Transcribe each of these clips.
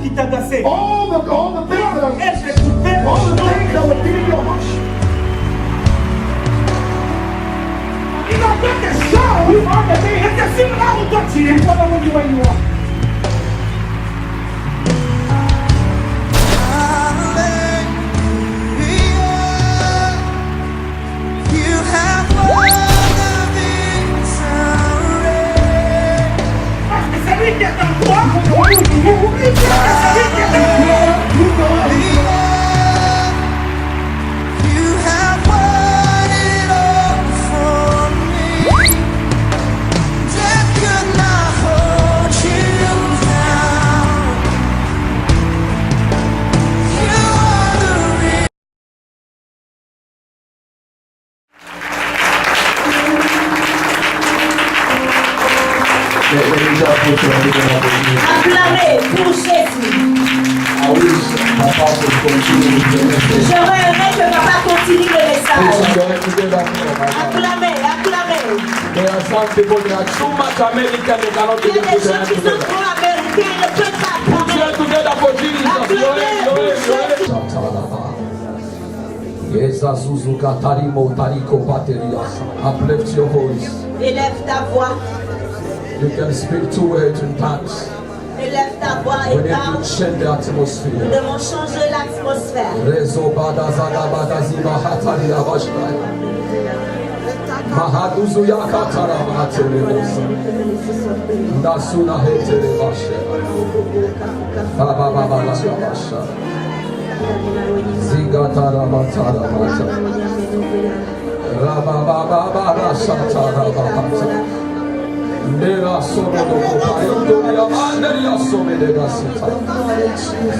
qui t'agaçait. All the things that Elle t'écoutait. all the things that were getting your heart. Il a fait des choses. You are the thing. Et c'est sur là où toi tu es. Whatever you where you are. Parce que c'est lui qui est en toi. What you do? C'est lui qui est en toi. You go ahead. Acclamez pour Jésus. J'aurais aimé que papa continue le message. Acclamez, acclamez. Il y a des gens qui sont trop américains, ils ne peuvent pas Uplift your voice. Élève ta voix. You can speak 2 words in tongues. Élève ta voix We et need parle. to change the Nous atmosphere. devons changer l'atmosphère. Rezo bada zaga bada ziba hatari abashai. Mahaduzu yakatara mahatere mosa. Nasuna hetere bashe. Baba baba la basha. Zigatara matara mata. Raba baba baba shatara baba. Nera sono dopo paio di amandri assome de gasita.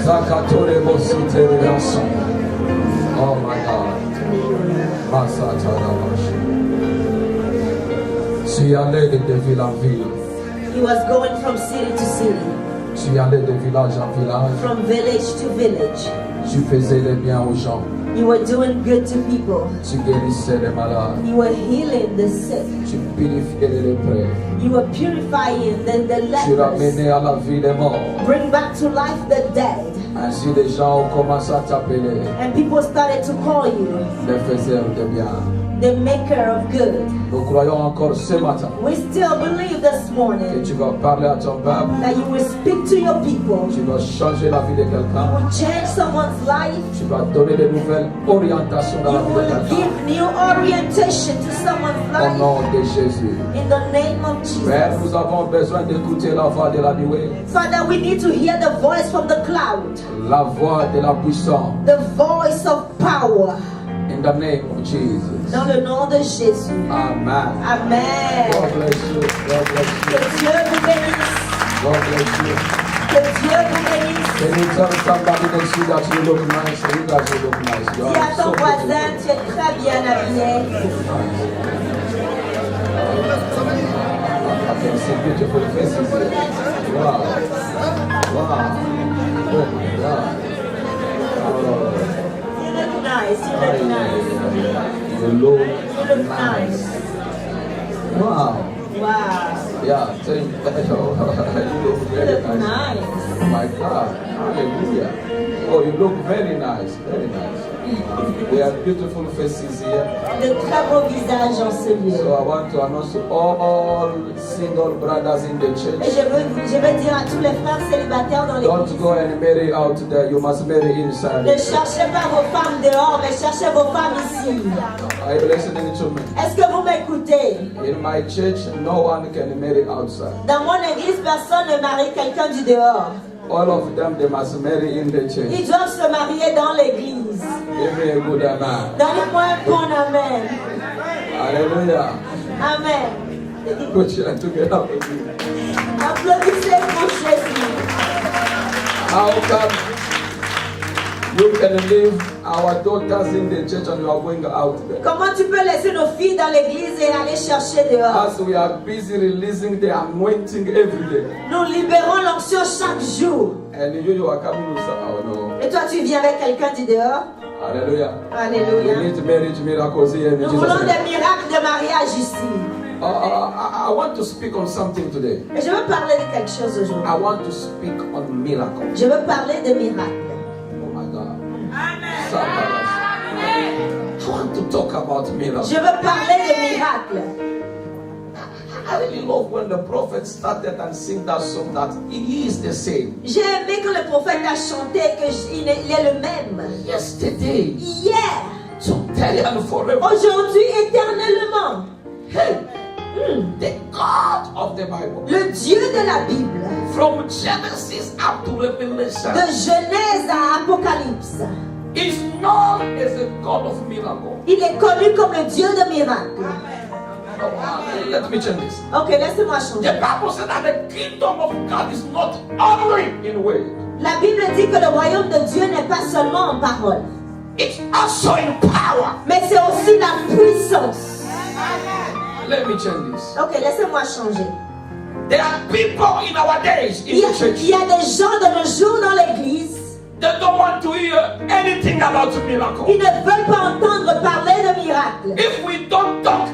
Zakatore bosite rasa. Oh my God. Masata rabash. Tu allais de ville en ville. He was going from city to city, Tu allais de village en village. from village to village. Tu faisais le bien aux gens. You were doing good to people. Tu guérissais les malades. You were healing the sick. Tu purifiais les lépreux. You were purifying the Tu lepers. ramenais à la vie les morts. Bring back to life the dead. Ainsi les gens ont commencé à t'appeler And people started to call you les faiseurs de bien. the maker of good. Nous croyons encore ce matin We still believe this que morning tu vas parler à ton peuple. that you will speak to your people, Tu vas changer la vie de quelqu'un. will change someone's life, Tu vas donner de nouvelles orientations dans you la vie de will quelqu'un. give new orientation to someone's Au life nom de Jésus. in the name of Père, Jesus. nous avons besoin d'écouter la voix de la nuée, Father, we need to hear the voice from the cloud, la voix de la puissance. the voice of power, In the name of Jesus. dans le nom de Jésus. Amen. Amen. God bless you. God bless Que you. Dieu vous bénisse. God bless you. Que Dieu vous bénisse. Can you tell somebody next to you that you look nice? You guys you look nice. You Dis are à so ton voisin, beautiful. tu es très bien habillé. I can see beautiful faces here. Wow. Wow. Oh my God. You look nice. You look nice. You look You look nice. nice. Wow. Wow. Yeah, thank you. You look You very look nice. nice. Oh my God. Hallelujah. Oh, you look very nice. Very nice. We have beautiful faces here. De très beaux visages en ce lieu. So I want to announce to all single brothers in the Et church. je veux dire à tous les frères célibataires dans Don't l'église, go and marry out there. You must marry inside. ne cherchez pas vos femmes dehors, mais cherchez vos femmes ici. Are you listening to me? Est-ce que vous m'écoutez? In my church, no one can marry outside. Dans mon église, personne ne marie quelqu'un du dehors. All of them, they must marry in the church. Ils doivent se marier dans l'église. Give me a good amen. Donnez-moi un bon amen. Hallelujah. Amen. Put your hand together with me. Applaudissez pour Jésus. How come you can leave our daughters in the church and you are going out there? Comment tu peux laisser nos filles dans l'église et aller chercher dehors? As we are busy releasing the anointing every day. Nous libérons l'onction chaque jour. And you are coming with oh no. Et toi, tu viens avec quelqu'un du dehors? Hallelujah. We Alléluia. need marriage miracles here in Nous Jesus' voulons name. des miracles de mariage ici. I want to speak on something today. Et je veux parler de quelque chose aujourd'hui. I want to speak on miracle. Je veux parler de miracles. Oh my God. I want to talk about miracles. Je veux parler de miracles. I really love when the prophet started and sing that song that he is the same. J'ai aimé quand le prophète a chanté qu'il est le même. Yesterday, Hier, today and forever. aujourd'hui, éternellement. Hey, the God of the Bible. Le Dieu de la Bible. From Genesis up to Revelation. De Genèse à Apocalypse. Is known as a God of miracles. Il est connu comme le Dieu de miracles. Let me change this. Ok, laissez-moi changer. The Bible says that the kingdom of God is not only in word. La Bible dit que le royaume de Dieu n'est pas seulement en parole. It's also in power. Mais c'est aussi la puissance. Let me change this. Ok, laissez-moi changer. There are people in our days in the church. Il y a des gens de nos jours dans l'église. They don't want to hear anything about miracles. Ils ne veulent pas entendre parler de miracles. If we don't talk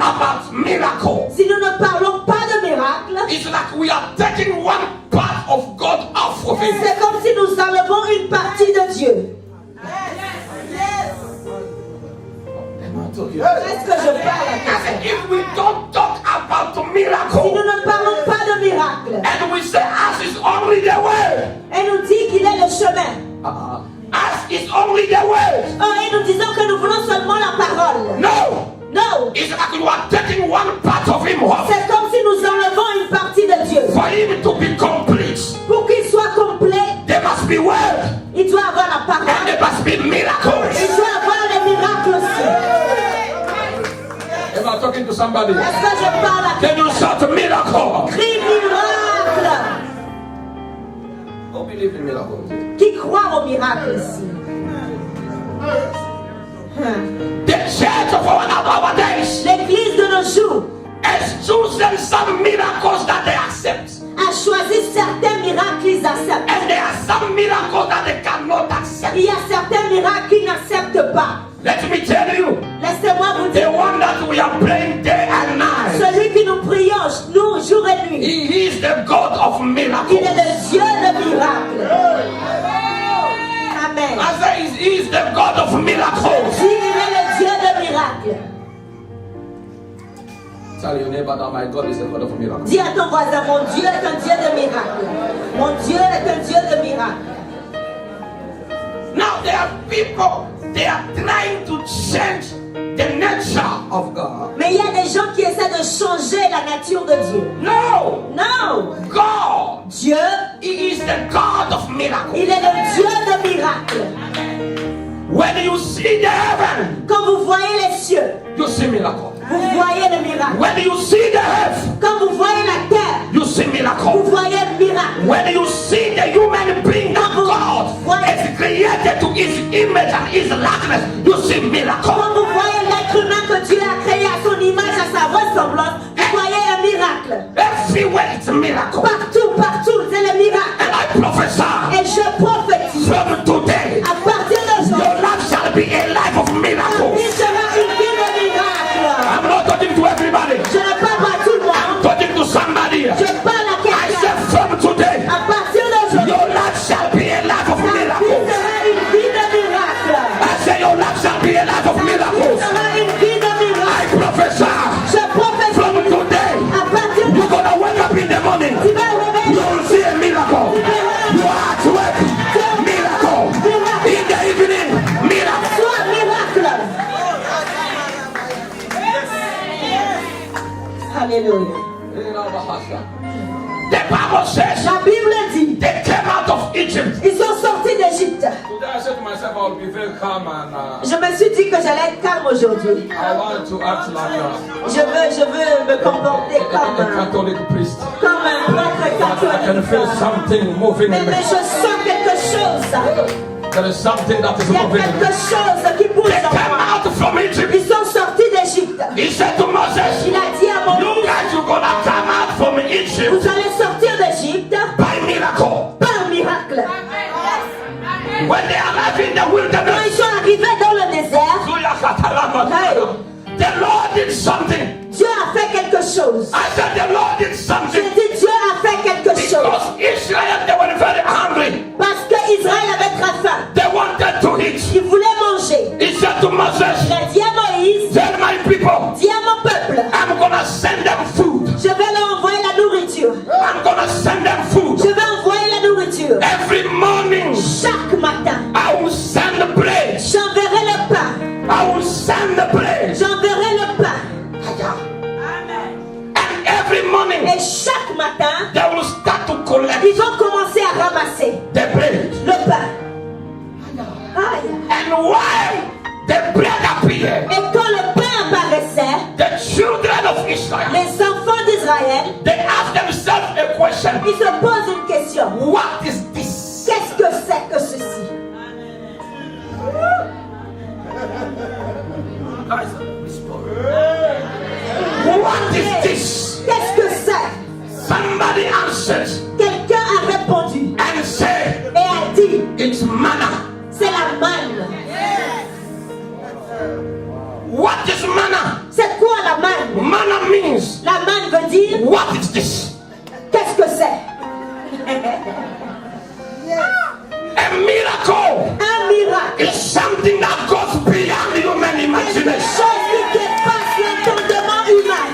about miracles, Si nous ne parlons pas de miracles, it's like we are taking one part of God off of him. c'est comme si nous enlevons une partie de Dieu. Am I talking? Est-ce que je parle à I quelqu'un? said, if we don't talk about Si nous miracles, ne parlons pas de miracles, and we say as is only the way, et nous dit qu'il est le chemin, as is only the way, et nous disons que nous voulons seulement la parole. no, Non, it's like you are taking one part of him off c'est comme si nous enlevons une partie de Dieu. for him to be complete. Pour qu'il soit complet, There must be word il doit avoir la and parole. there must be Il miracles. doit avoir les miracles aussi. Am I talking to somebody? Est-ce que je parle à Can you shout a miracle? Crie miracle. Who believe in miracles? Qui croit au miracle ici? The church of our days L'église de nos jours has chosen some miracles that they accept, a choisi certains miracles qu'ils acceptent. and there are some miracles that they cannot accept. Il y a certains miracles qu'ils n'acceptent pas. Let me tell you, Laissez-moi vous the dire, one that we are praying day and night, celui que nous prions, nous, jour et nuit, he is the God of il miracles. est le Dieu de miracles. Amen. I say he is the God of miracles. Si il est le Dieu de miracles. Tell your neighbor that my God is the God of miracles. Dis à ton voisin, mon Dieu est un Dieu de miracles. Mon Dieu est un Dieu de miracles. Now there are people, they are trying to change the nature of God. Mais il y a des gens qui essaient de changer la nature de Dieu. No, Non, God, Dieu, he is the God of miracles. il est le Dieu de miracles. When you see the heaven, Quand vous voyez les cieux, you see miracle. vous voyez le miracle. When you see the earth, Quand vous voyez la terre, you see vous miracle. voyez le miracle. When you see the human being that God has created to his image and his likeness, you see miracle. Quand vous voyez l'être humain que Dieu a créé à son image, à sa ressemblance, vous voyez un miracle. Everywhere it's a miracle. Partout, partout, c'est le miracle. And I prophesy Et je prophétise, from today, à partir d'aujourd'hui, your life shall be a life of il miracles. sera une vie de miracle. I'm not talking to everybody. Je ne parle pas à tout le I'm monde. talking to somebody. Je parle à I quelqu'un. said from today, À partir d'aujourd'hui, your life shall be a life of ta vie miracles. sera une vie de miracle. I say your life shall be a life of Ta vie miracles. sera une vie de I miracle. prophesy Je prophétise, from today, à partir you're d'aujourd'hui, gonna wake up in the morning. tu vas réveiller. You'll see a miracle. You are at work. Miracle. In the evening, miracle. Sois miracle. Alléluia. The Bible says La Bible dit, they came out of Egypt. ils sont sortis d'Égypte. Today I said to myself, I'll be very calm and Je me suis dit que j'allais être calme aujourd'hui. I want to act like Je veux me comporter a Catholic priest. comme un prêtre I can catholique. feel something moving Mais in me. je sens quelque chose. There is something that is Il y a moving in me. quelque chose qui bouge They en came moi. out from Egypt. Ils sont sortis d'Égypte. He said to Moses, Il a dit à you Moïse, guys, you're gonna come out from Egypt vous allez sortir d'Égypte by miracle. par miracle. When they arrived in the Quand wilderness, ils sont arrivés dans le désert, the Lord did something. Dieu a fait quelque chose. I said the Lord did J'ai something dit Dieu a fait quelque chose. because Israel, they were very hungry. Parce que Israël avait très faim. They wanted to eat. Il voulait manger. He said to Moses, Il a dit à Moïse, tell my people, dis à mon peuple, I'm gonna send them food. je vais leur envoyer la nourriture. I'm gonna send them food. Je vais envoyer la nourriture. Every morning, Chaque matin, I will send the bread. j'enverrai le pain. I will send the bread. J'enverrai le pain. And every morning, Et chaque matin, they will start to collect ils vont commencer à ramasser the bread. le pain. Aïe. And while the bread appeared, Et quand le pain apparaissait, the children of Israel, les enfants d'Israël, they ask themselves a question. ils se posent une question. What is this? Qu'est-ce que c'est que ceci? What is this? Qu'est-ce que c'est? Somebody answered Quelqu'un a répondu and said, et a dit, it's manna. c'est la manne. What is manna? C'est quoi la manne? Manna means, La manne veut dire, what is this? qu'est-ce que c'est? A miracle Un miracle. is something that goes beyond human Quelque imagination. chose qui dépasse l'entendement humain.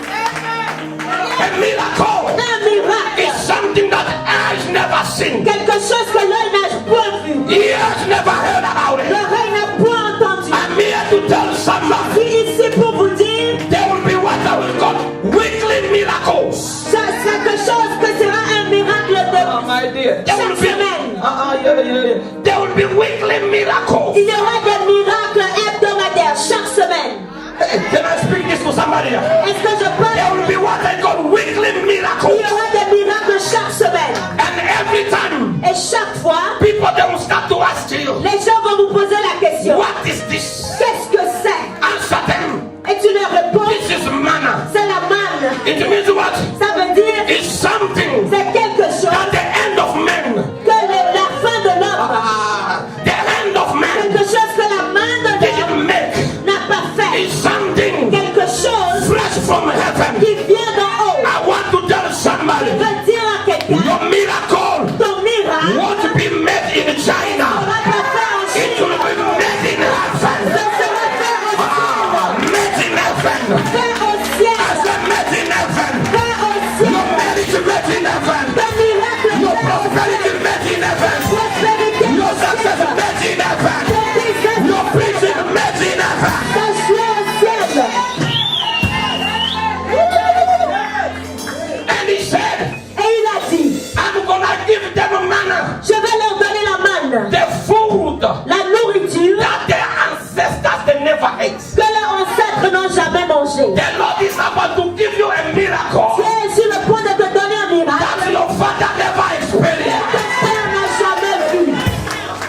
A miracle Un miracle. is something that eyes never seen, Quelque chose que l'œil n'a point vu. ears never heard about it. L'oreille n'a point entendu. I'm here to tell Je somebody suis ici pour vous dire, there will be what I will call weekly miracles. ça c'est quelque chose que sera un miracle de My dear, there will chaque be semaine. there will be weekly miracles. Il y aura des miracles hebdomadaires chaque semaine. Hey, can I speak this to somebody? Est-ce que je There peux? will be what I call weekly Il miracles. y aura des miracles chaque semaine. And every time Et chaque fois, people they will start to ask you, les gens vont vous poser la question. what is this? Qu'est-ce que c'est? Answer them. Et tu leur réponds, This is manna. c'est la manne. It means what? Ça veut dire, It's something c'est quelque chose at the end of men. que la fin de l'homme, The end of men quelque chose que la main de didn't l'homme make. n'a pas fait. It's something Quelque chose fresh from heaven. qui vient d'en haut. I want to tell somebody, Je veux dire à quelqu'un, your miracle ton miracle won't be made in ne China. sera pas fait en It Chine. will be made in heaven. Ce sera fait au ciel. Made in heaven. Fait au I ciel. said made in heaven. Fait au Your ciel. marriage is made in heaven. Ton miracle Your fait au prosperity ciel. is made in heaven. Prospérité Your au success is ciel. made in heaven. Ton business Your peace is made in heaven. ton choix au ciel. And he said, Et il a dit, I'm gonna give them manna. je vais leur donner la manne, The food la nourriture that their ancestors they never ate. que leurs ancêtres n'ont jamais mangée. The Lord is about to give you a miracle Tu es sur le point de te donner un that miracle your father never que experienced. ton père n'a jamais vu.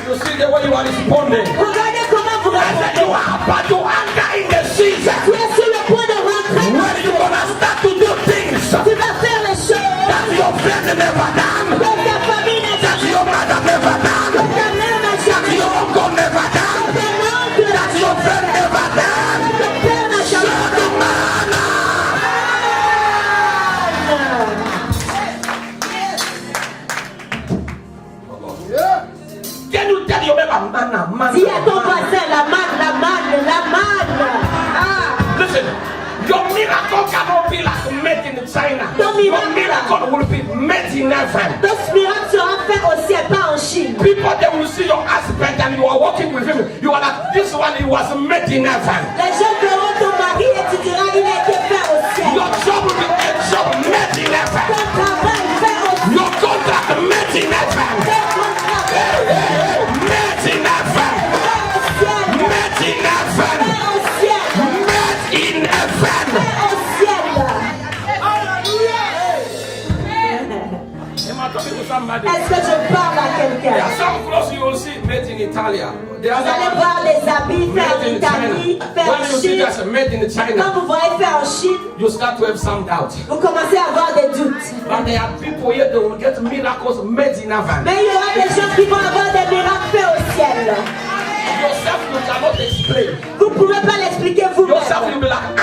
You see the way you are responding. Regardez comment vous I said you répondez. are about to enter in the Tu season es sur le point de rentrer. where you're gonna start to do things Tu vas faire les choses that your friend never done, que ta famille n'a that jamais your mother never que done, ta mère n'a that jamais your uncle never done, que ton oncle n'a that your friend never done. que ton père n'a jamais The manna. Can you tell your neighbor manna, manna? Dis à ton voisin la manne, la manne, la manne. Ah, Listen, your miracle cannot be like made in China. Ton Your miracle. miracle will be made in heaven. ton miracle sera fait au ciel, pas en Chine. People they will see your husband and you are walking with him. You are like this one. He was made in heaven. Les gens verront ton mari et tu diras il a été fait au ciel. Your job will be a job made in Ton heaven. travail fait au ciel. Your contract made in heaven. Ton contrat fait Made in heaven. au ciel. Made in heaven. Fait au ciel. Made in heaven. Fait au ciel. Am I talking to somebody? Est-ce que je parle à There quelqu'un? are some clothes you will see made in Italia. The Vous other allez one voir les habits faits en made in Italie, China. faits When en you see Chine. that's made in Quand China, vous voyez fait en Chine, you start to have some doubt. vous commencez à avoir des doutes. But there are people here that will get miracles made in heaven. Mais il y aura des gens qui vont avoir des miracles faits au ciel. Yourself you cannot explain. Vous ne pouvez pas l'expliquer Yourself vous-même. you'll be like, ah,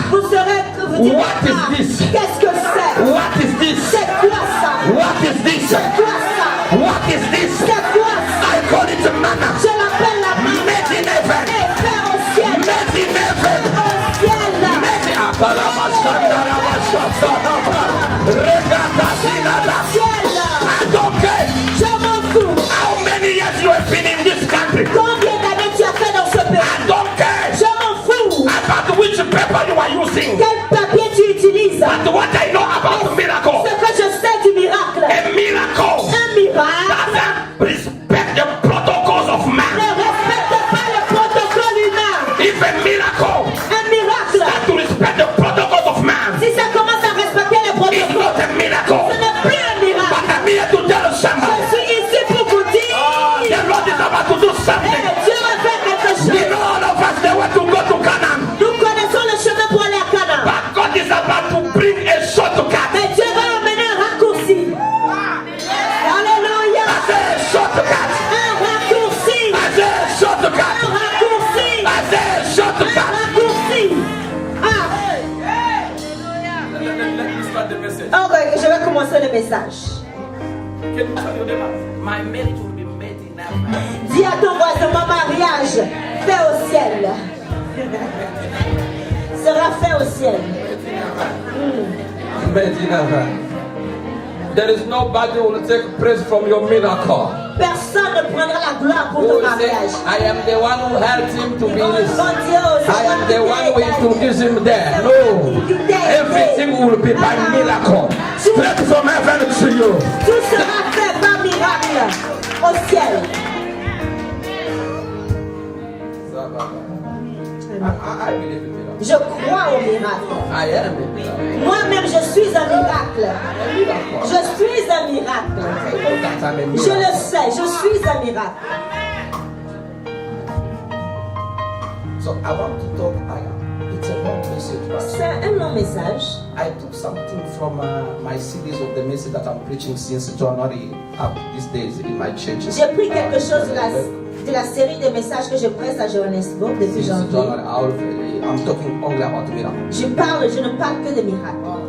Vous serez, vous diras What is pas, this? qu'est-ce que c'est? What is this? C'est quoi ça? What is this? C'est quoi ça? What is this? C'est quoi ça? I call it manna. Je l'appelle la manne. Made in heaven. Et faire au ciel. Made in heaven. Au ciel. Made in Ciel. I don't care Je m'en fous. how many years you have been in this country. Combien d'années tu as fait dans ce I pays? don't care Je m'en fous. about which paper you are using. Quel papier tu utilises? But what I know about miracle, Ce que je sais du miracle. a miracle Un miracle doesn't respect the protocols of ne man. respecte pas le protocole humain. If a miracle Un miracle, starts to respect the protocols of man, si ça commence à respecter les it's protocoles, not a miracle. ce n'est plus un miracle. But I'm here to tell Je somebody. suis ici pour vous dire, The Lord is about to do something. Dieu va faire quelque We chose. know all of us they want to go to Canaan. Nous connaissons le chemin pour aller à Canaan. But God is about to bring a shortcut. Mais Dieu va emmener un raccourci. Alléluia. I say a shortcut. Un raccourci. I say a Un shortcut. raccourci. I say a Un shortcut. raccourci. Ah. Let me start the message. Ok, je vais commencer le message. Can you tell your neighbor? My marriage will be made in heaven. Dis à ton voisin, mon mariage fait au ciel. Sera fait au ciel. Made in heaven. There is nobody who will take praise from your miracle. Personne ne prendra la gloire pour Who ton will say, mariage. I am the one who helped him to be this. I am the one who introduced him there. No. Everything will be by miracle. Straight from heaven to you. Tout sera fait par miracle au ciel. I believe in miracle. Je crois au miracle. I am a miracle. Moi-même, je suis un miracle. A miracle. Je suis un miracle. I know that I'm a Je le miracle. sais, je suis un miracle. So I want to talk. It's a long message, but C'est un long message. I took something from my series of the message that I'm preaching since January up these days in my church. J'ai pris quelque chose de la série de messages que je presse à Johannesburg depuis Since janvier. January, I'm talking only about miracle. Je ne parle que de miracles.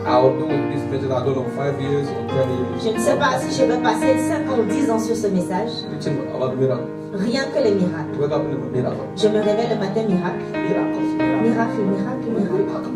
I will do with this message, I don't know, 5 years or 10 Je years. ne sais pas si je vais passer 5 ans ou 10 ans sur ce message. Preaching about miracle. Rien que les miracles. Wake up in a miracle. Je me réveille le matin, miracle. Miracles. Miracle, miracle,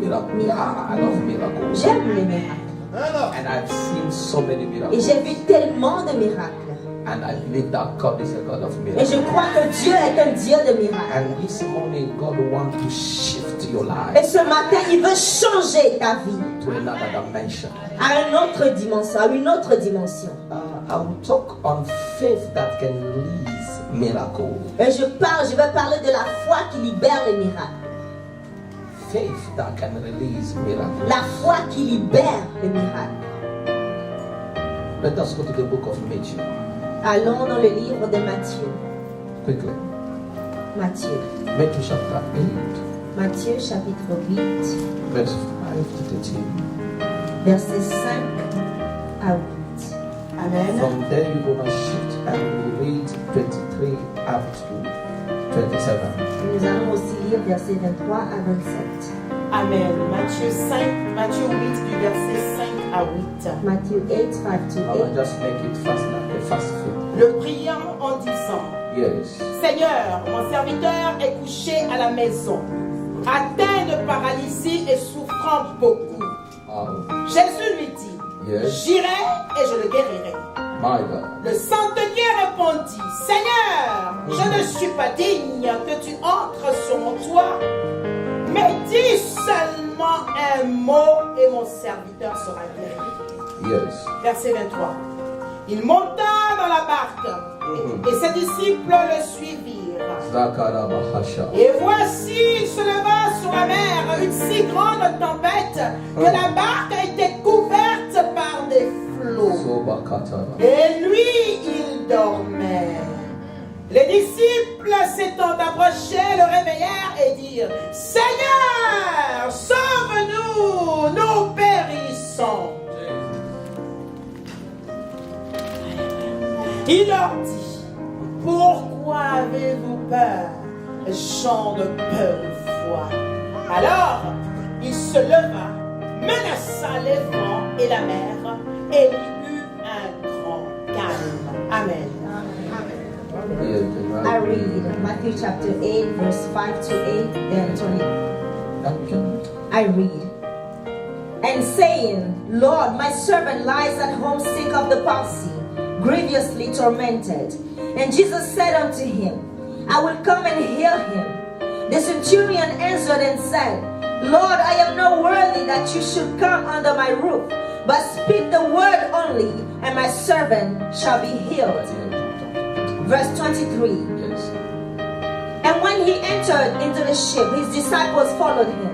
miracle. Miracle. I love miracles. J'aime les miracles. And I've seen so many Et miracles. j'ai vu tellement de miracles. And I believe that God is a God of Et miracles. je crois que Dieu est un Dieu de miracles. And this morning, God wants to shift your Et life ce matin, il veut changer ta vie to another dimension. à une autre dimension, à une autre dimension. I will talk on faith that can release miracles. Et je vais parler de la foi qui libère les miracles. Faith that can release miracles. La foi qui libère les miracles. Let us go to the book of Matthew Allons dans le livre de Matthieu. quickly. Matthieu. Matthew chapter 8, Matthieu chapitre 8, verse 5 to 13. versets 5 à 8. Amen. From there you're going to shift and we'll read 23 up to 27. Et nous allons aussi lire versets 23 à 27. Amen. Matthieu 8 du verset 5 à 8. Matthieu 8, 5 to I will 8. just make it fast, like a fast food. Le priant en disant: Yes. Seigneur, mon serviteur est couché à la maison, atteint de paralysie et souffrant beaucoup. Jésus lui dit: Yes. J'irai et je le guérirai. My God. Le centenier répondit: Seigneur, je ne suis pas digne que tu entres sur mon toit, mais dis seulement un mot et mon serviteur sera guéri. Yes. Verset 23. Il monta dans la barque et ses disciples le suivirent. Zakarabahasha. Et voici, il se leva sur la mer une si grande tempête que la barque a été couverte par des flots. Sobakatara. Et lui, il dormait. Les disciples s'étant approchés, le réveillèrent et dirent: Seigneur, sauve-nous, nous périssons. Il leur dit: Pourquoi avez-vous peur, gens de peu de foi? Alors, il se leva, menaça les vents et la mer, et il eut un grand calme. Amen. I read Matthew chapter 8, verse 5 to 8, then 20. I read, and saying, Lord, my servant lies at home sick of the palsy, grievously tormented. And Jesus said unto him, I will come and heal him. The centurion answered and said, Lord, I am not worthy that you should come under my roof, but speak the word only, and my servant shall be healed. Verse 23. Yes. And when he entered into the ship, his disciples followed him.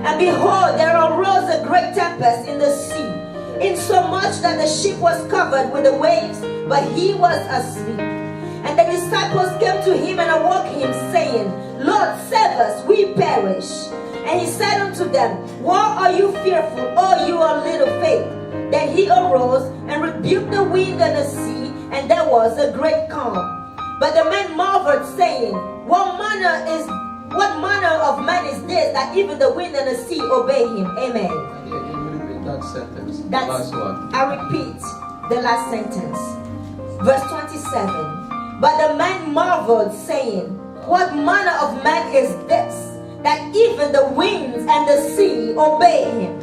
And behold, there arose a great tempest in the sea, insomuch that the ship was covered with the waves, but he was asleep. And the disciples came to him and awoke him, saying, Lord, save us, we perish. And he said unto them, why are you fearful, O you of little faith? Then he arose and rebuked the wind and the sea, and there was a great calm. But the men marveled, saying, What manner of man is this, that even the wind and the sea obey him? Amen. Repeat that sentence. That's, Last one. I repeat the last sentence. Verse 27. But the man marveled, saying, What manner of man is this, that even the winds and the sea obey him?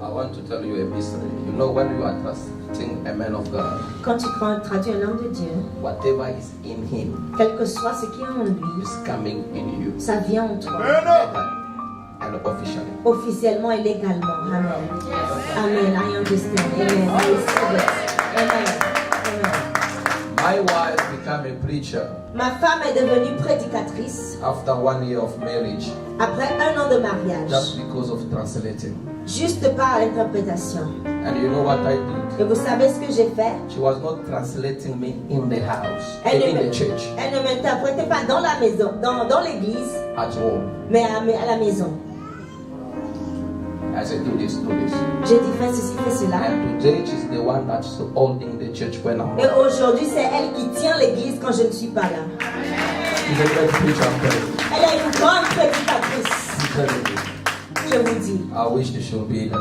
I want to tell you a mystery. You know, when you are trusting a man of God, Quand tu traduis un homme de Dieu, whatever is in him quel que soit ce qui est en lui, is coming in you. ça vient en toi. And officially. Officiellement et légalement. Amen. Amen. I understand. Amen. I receive it. Amen. Amen. My wife became a preacher Ma femme est devenue prédicatrice after 1 year of marriage après 1 an de mariage, just because of translating. juste par l'interprétation. And you know what I did? Et vous savez ce que j'ai fait? She was not translating me in the house, Elle in ne the church, elle ne m'interprétait pas dans la maison, dans l'église, at home. mais à la maison. I said, do this, do this. J'ai dit fais ceci, fais cela. And today she's the one that's holding the church when I'm Et aujourd'hui, c'est elle qui tient l'église quand je ne suis pas là. She's a great preacher, I'm telling you. Elle est une grande prédicatrice. I'm telling you. Je vous dis. I wish she should be there.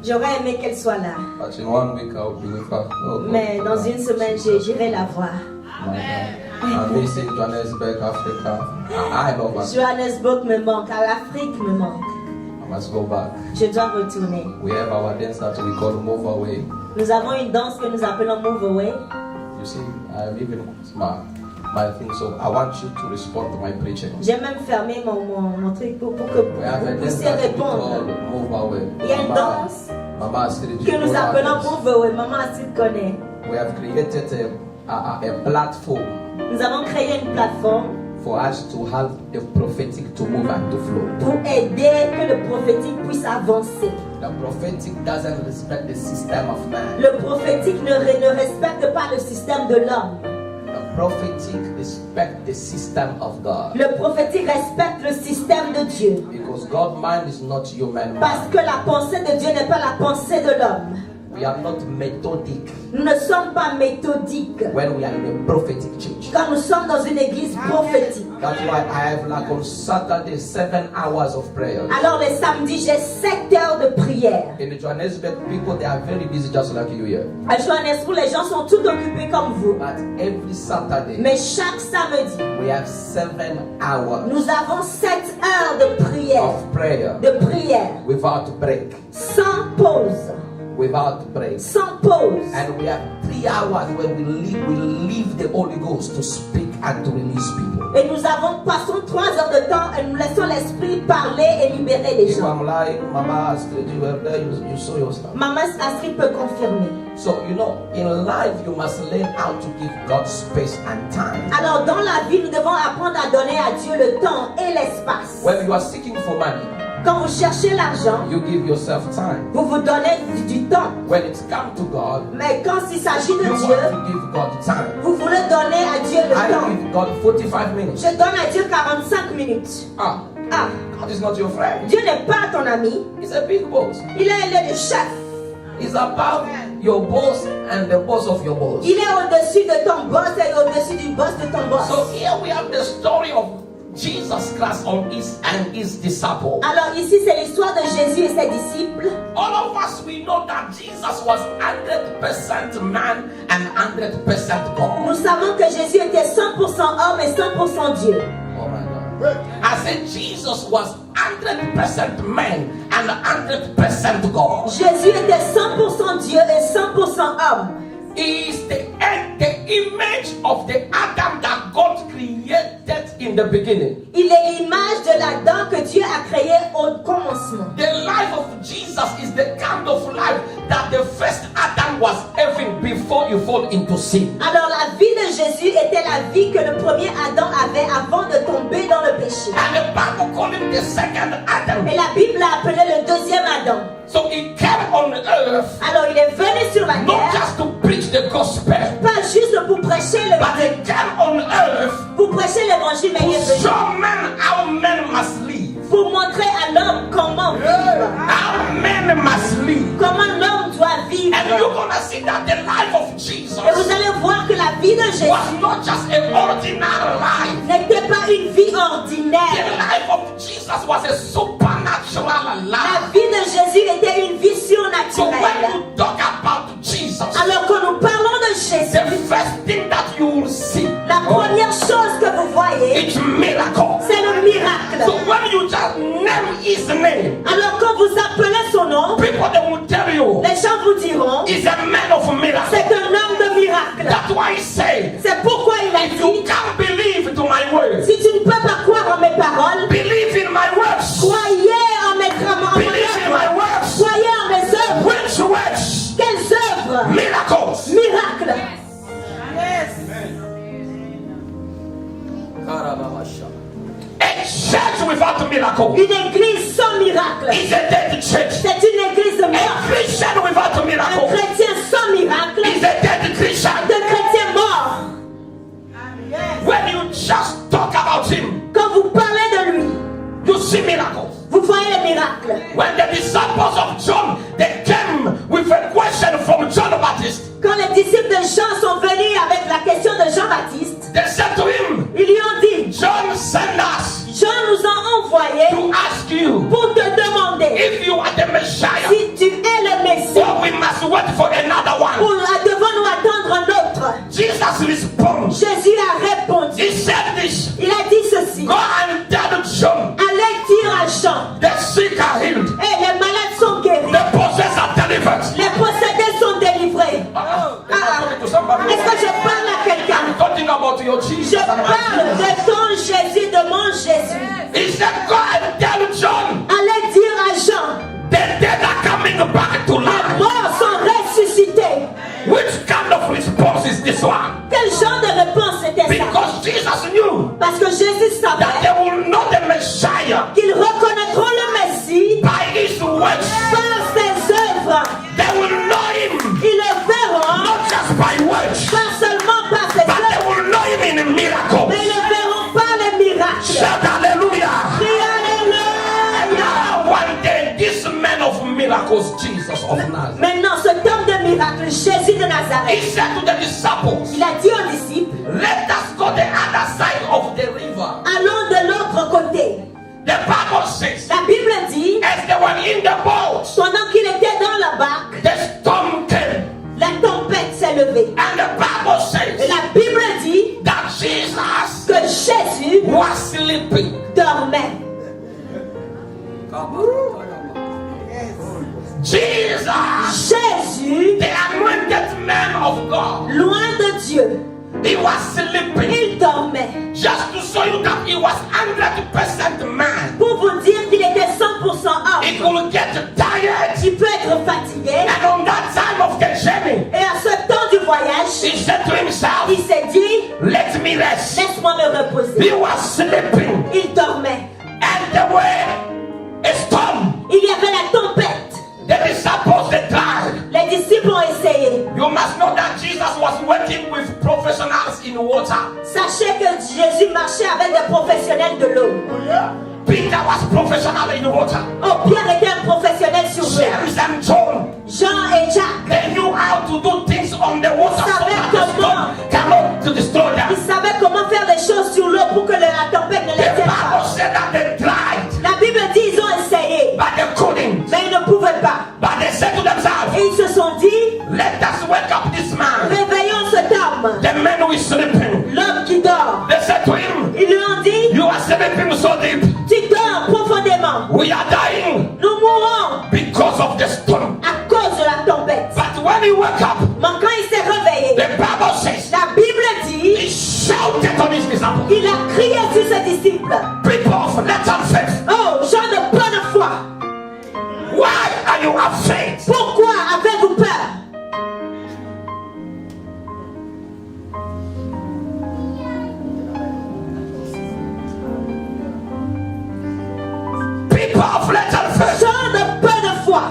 J'aurais aimé qu'elle soit là. But in 1 week I'll be with her. Oh, God. Mais dans une semaine, j'irai la voir. My God. I'm missing Johannesburg, Africa. I love her. Johannesburg me manque, l'Afrique me manque. I must go back. Je dois retourner. We have our dance that we call Move Away. Nous avons une danse que nous appelons Move Away. You see, I've even my thing, so I want you to respond to my preaching. J'ai même fermé mon truc pour que We have a vous dance puissiez that we call répondre. Move Away. Il y a une danse Mama Astrid, que nous you know appelons our dance. Move Away. Maman Astrid connaît. We have created a platform Nous avons créé une plateforme for us to have the prophetic to move and to flow. pour aider que le prophétique puisse avancer. The prophetic doesn't respect the system of man. Le prophétique ne respecte pas le système de l'homme. The prophetic respect the system of God. Le prophétique respecte le système de Dieu. Because God's mind is not human Parce mind. que la pensée de Dieu n'est pas la pensée de l'homme. We are not methodic Nous ne sommes pas méthodiques when we are in a prophetic church. quand nous sommes dans une église prophétique. That's why I have like on Saturday 7 hours of prayer. Alors les samedis, j'ai 7 heures de prière. In the Johannesburg, people they are very busy just like you here. À Johannesburg, les gens sont tout occupés comme vous. But every Saturday Mais chaque samedi, we have 7 hours nous avons 7 heures de prière. of prayer De prière. without break. Sans pause. Without break. Sans pause. And we have 3 hours when we leave the Holy Ghost to speak and to release people. Et nous passons 3 heures de temps et nous laissons l'esprit parler et libérer les If gens. I'm lying, Mama Astrid, you were there, you saw your stuff. Maman Astrid peut confirmer. So, you know, in life, you must learn how to give God space and time. Alors dans la vie, nous devons apprendre à donner à Dieu le temps et l'espace. When you are seeking for money, Quand vous cherchez l'argent, you give yourself time. vous vous donnez du temps. When it's come to God, Mais quand il s'agit de you Dieu, want to give God time. vous voulez donner à Dieu le I temps. give God 45 minutes. Je donne à Dieu 45 minutes. Ah, Ah, God is not your friend. Dieu n'est pas ton ami. He's a big boss. Il est le chef. He's above your boss and the boss of your boss. Il est au-dessus de ton boss et au-dessus du boss de ton boss. So here we have the story of Jesus Christ and his disciples. Alors ici, c'est l'histoire de Jésus et ses disciples. All of us, we know that Jesus was 100% man and 100% God. Nous savons que Jésus était 100% homme et 100% Dieu. Oh my God. I said Jesus was 100% man and 100% God. Jésus était 100% Dieu et 100% homme. He is the image of the Adam that God created in the beginning. Il est l'image de l'Adam que Dieu a créé au commencement. The life of Jesus is the kind of life that the first Adam was having before he fall into sin. Alors la vie de Jésus était la vie que le premier Adam avait avant de tomber dans le péché. And the Bible called him the second Adam. Et la Bible l'a appelé le deuxième Adam. So he came on earth Alors il est venu sur la not terre, just to preach the gospel, pas juste pour prêcher but he came on earth pour prêcher l'évangile, mais to il est venu show men how men must live. pour montrer à l'homme comment vivre, How men must live. comment l'homme doit vivre. And you're gonna see that the life of Jesus Et vous allez voir que la vie de Jésus was not just an ordinary life. n'était pas une vie The ordinaire. life of Jesus was a supernatural La life. vie de Jésus était une vie So when surnaturelle. you talk about Jesus, Alors quand nous parlons de the Jésus, first thing that you will see la première chose que vous voyez, is miracle. c'est le miracle. So when you just name his name, Alors quand vous appelez son nom, people they will tell you les gens vous diront, he's a man of miracle. c'est un homme de miracle. That's why he said, C'est pourquoi il a if you dit, can't believe to my words, si tu ne peux pas croire en mes paroles, believe in my words. croyez en mes en Believe in my œuvres. words. Croyez en mes œuvres. Which words? Quelles œuvres? Miracles. Miracles. A church without miracle Une église sans miracle, is a dead church. c'est une église de A mort. Christian without Un miracle chrétien sans miracle, is a dead Christian. c'est un chrétien mort. When you just talk about him, Quand vous parlez de lui, you see miracles. vous voyez les miracles. When the disciples of John, they came with a question from John the Baptist, Quand les disciples de Jean sont venus avec la question de Jean-Baptiste, they said to him, ils lui ont dit, John sent us Jean nous a envoyés to ask you pour te demander if you are the Messiah si tu es le Messie or we must wait for another one. ou devons-nous attendre un autre. Jesus responds. Jésus a répondu, He said this. il a dit ceci, Go and tell John allez dire à Jean, the sick are healed, et les malades sont guéris, the possessed are delivered. les possédés sont délivrés. Est-ce que je parle à quelqu'un? I'm talking about your Je Jesus. parle de ton Jésus, de mon Jésus. He said, Go and tell John Allez dire à Jean, the dead are coming back to les life. morts sont ressuscités. Which kind of response is this one? Quel genre de réponse était ça? Because Jesus knew Parce que Jésus that savait they will know the Messiah qu'ils reconnaîtront le Messie by his words. par ses œuvres. They will know him Ils le verront not just by words, pas seulement par ses but they œuvres, will know him in miracles. mais ils ne verront pas les miracles. Shout hallelujah. Crie Alléluia. Now one day this man of miracles, Jesus of Nazareth, Maintenant, cet homme de miracle, Jésus de he Nazareth, said to the disciples, il a dit aux disciples, let us go the other side of the river. allons de l'autre côté. The Bible says, La Bible dit, as they were in the boat, pendant qu'il était dans la barque, the storm came. la tempête s'est levée. And the Bible Et says la Bible dit that Jesus que Jésus was sleeping. dormait. Jesus, Jésus, the anointed man of God, loin de Dieu, he was sleeping. il dormait. Just to show you that he was 100% man. Pour vous dire qu'il était 100% He homme. could get tired. Il peut être fatigué. And on that time of the journey, Et à ce temps du voyage, he said to himself, il s'est dit, let me rest. laisse-moi me reposer. He was sleeping. Il dormait. And there were a storm. Il y avait la tempête. The disciples, they tried. Les disciples ont essayé. You must know that Jesus was working with professionals in water. Sachez que Jésus marchait avec des professionnels de l'eau. Peter was professional in water. Oh, Pierre était un professionnel sur l'eau. James and John, Jean et Jacques, they knew how to do things on the water so that the storm cannot to destroy ils them. savaient comment faire les choses sur l'eau pour que la tempête ne les The tienne You are sleeping so deep. Tu dors profondément. We are dying Nous mourons because of the storm. à cause de la tempête. But when he woke up, Mais quand il s'est réveillé, the Bible says la Bible dit, he shouted on his disciples. il a crié sur ses disciples. People of little faith, Oh, gens de peu de foi, why are you afraid? pourquoi avez-vous peur? People of little faith, Gens de peu de foi,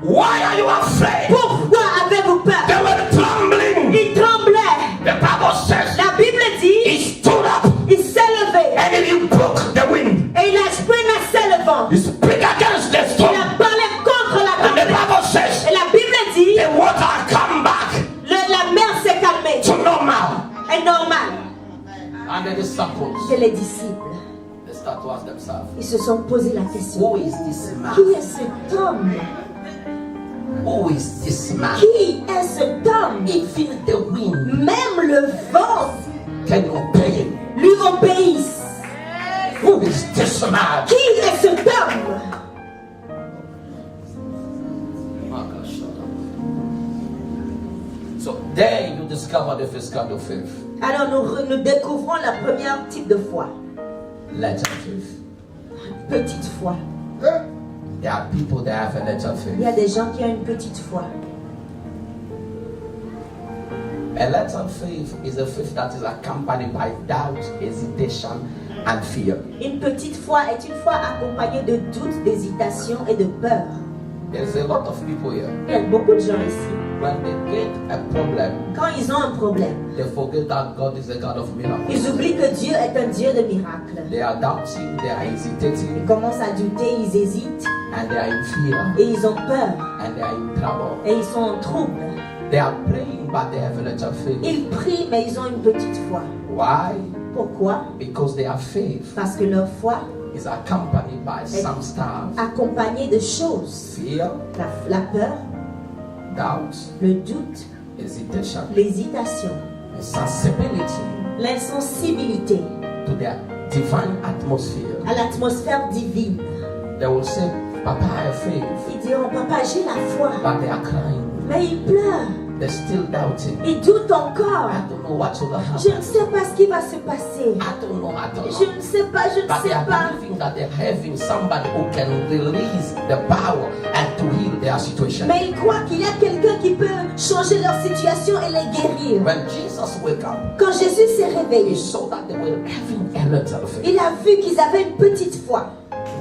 why are you afraid? pourquoi avez-vous They peur? were trembling. Il tremblait. The Bible says La Bible dit, he stood up il s'est levé and he rebuked the wind. et il a menacé le vent. He spoke against the Il storm. a parlé contre la And the tempête. Bible says Et la Bible dit, the water come back la mer s'est calmée. to normal. C'est normal. And the disciples, Que les disciples, they start to ask themselves, ils se sont posé la question. who is this man? Qui est cet homme? Who is this man? Qui est cet homme? Even the wind Même le vent can obey him. lui obéisse. Who is this man? Qui est cet homme? So there you discover the first kind of faith. Alors nous découvrons la première type de foi. Little faith. Petite foi. There are people that have a little Il y a faith. des gens qui ont une petite foi. A little faith is a faith that is accompanied by doubt, hesitation, and fear. Une petite foi est une foi accompagnée de doute, d'hésitation et de peur. There's a lot of people here. Il y a beaucoup de gens ici. When they get a problem, Quand ils ont un problème, they forget that God is a God of miracles. ils oublient que Dieu est un Dieu de miracles. They are doubting, they are Ils hesitating, commencent à douter, ils hésitent and they are in fear, et ils ont peur and they are in trouble. et ils sont en trouble. They are praying, but they have a little faith. Ils prient mais ils ont une petite foi. Why? Pourquoi? Because their faith Parce que leur foi is accompanied by some stuff. est accompagnée de choses. Fear, La peur, doubt, le doute, hesitation, l'hésitation, insensibility l'insensibilité to their divine atmosphere. à l'atmosphère divine. They will say, Papa, I have faith, Ils diront, papa, j'ai la foi, but they are crying. mais ils pleurent, They're still doubting. ils doutent encore. I don't know what will Je ne happen. sais pas ce qui va se passer. I don't know. Je ne sais pas, je ne But they sais are pas. believing that they're having somebody who can release the power and to heal their situation. Mais ils croient qu'il y a quelqu'un qui peut changer leur situation et les guérir. When Jesus woke up, Quand Jésus s'est he réveillé, saw that they were having a little faith. il a vu qu'ils avaient une petite foi.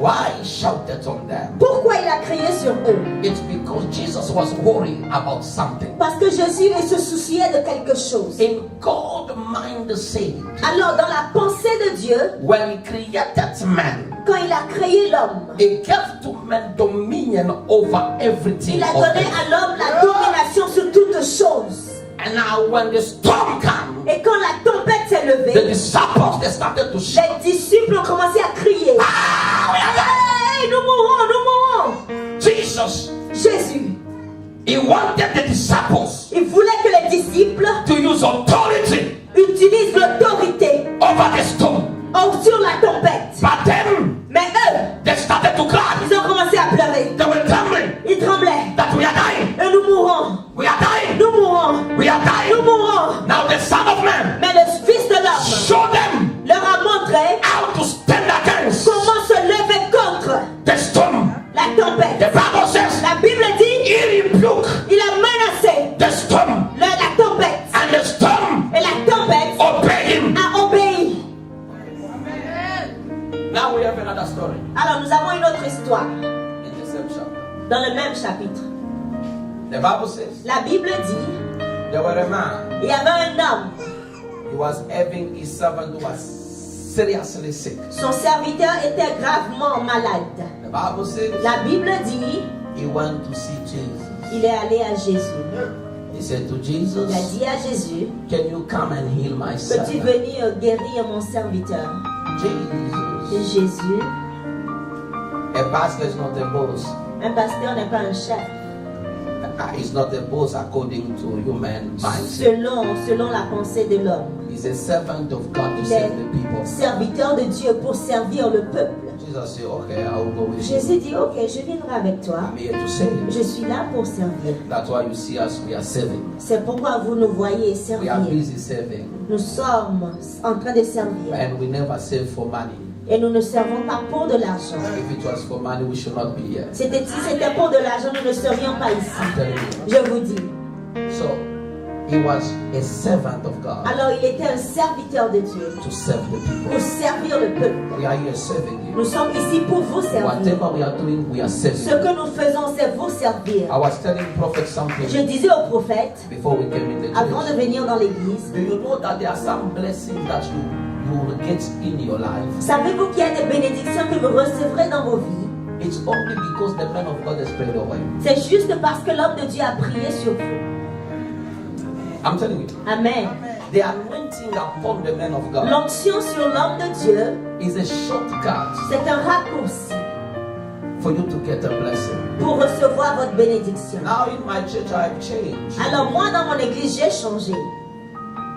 Why he shouted on them? Pourquoi il a crié sur eux? It's because Jesus was worried about something. Parce que Jésus il se souciait de quelque chose. In God's mind said, Alors dans la pensée de Dieu, when he created man, quand il a créé l'homme, he gave to man dominion over everything. il a of donné earth. à l'homme la domination sur toutes choses. And now when the storm came, Et quand la tempête s'est the levée, disciples they started to shout. les disciples ont commencé à crier. Hey, nous mourrons, nous mourrons. Jesus, Jésus, he wanted the disciples il voulait que les disciples to use authority utilisent l'autorité over the storm. sur la tempête. But then Mais eux, they started to cry. ils ont commencé à pleurer. They were trembling Ils tremblaient. that we are dying. Et nous mourrons. We are dying. Nous mourrons. We are Nous dying. mourrons. Now the Son of Man Mais le Fils de l'homme show them leur a montré how to stand against comment se lever contre the storm. la tempête. The Bible says La Bible dit, he rebuked il a menacé the storm, la tempête. and the storm Et la tempête obeyed him. a obéi. Now we have another story Alors nous avons une autre histoire in the same chapter. dans le même chapitre. The Bible says La Bible dit, there were a man. il y avait un homme, He was having his servant who was seriously sick. son serviteur était gravement malade. The Bible says La Bible dit, he went to see Jesus. il est allé à Jésus. He said to Il a Jesus, dit à Jésus, can you come and heal my peux-tu servant? venir guérir mon serviteur? Et Jesus, Jésus, a pastor is not a boss. un pasteur n'est pas un chef. A It's not a boss according to human minds. selon la pensée de l'homme. He's a servant of God to Il save est the people. serviteur de Dieu pour servir le peuple. Jesus said, okay, I will go with you. Jésus dit, ok, je viendrai avec toi. I'm here to save. Je suis là pour servir. That's why you see us, we are serving. C'est pourquoi vous nous voyez We servir. are busy serving. Nous sommes en train de servir. And we never save for money. Et nous ne servons pas pour de l'argent. If it was for money, we should not be here. Si c'était pour de l'argent, nous ne serions pas I'm ici. telling you. Je vous dis. So, he was a servant of God Alors il était un serviteur de Dieu to serve the people. pour servir le peuple. We are here serving you. Nous sommes ici pour vous servir. Whatever we are doing, we are Ce serving. que nous faisons, c'est vous servir. I was telling prophet Je something disais au prophète, before we came in the avant de church. venir dans l'église, Do you know that there are some blessings that you will get in your life? savez-vous qu'il y a des bénédictions que vous recevrez dans vos vies? It's only because the man of God has prayed over you. C'est juste parce que l'homme de Dieu a prié sur vous. I'm telling you. Amen. The anointing upon the man of God L'onction sur l'homme de Dieu, is a shortcut c'est un raccourci for you to get a blessing. pour recevoir votre bénédiction. Now in my church I've changed. Alors moi, dans mon église, j'ai changé.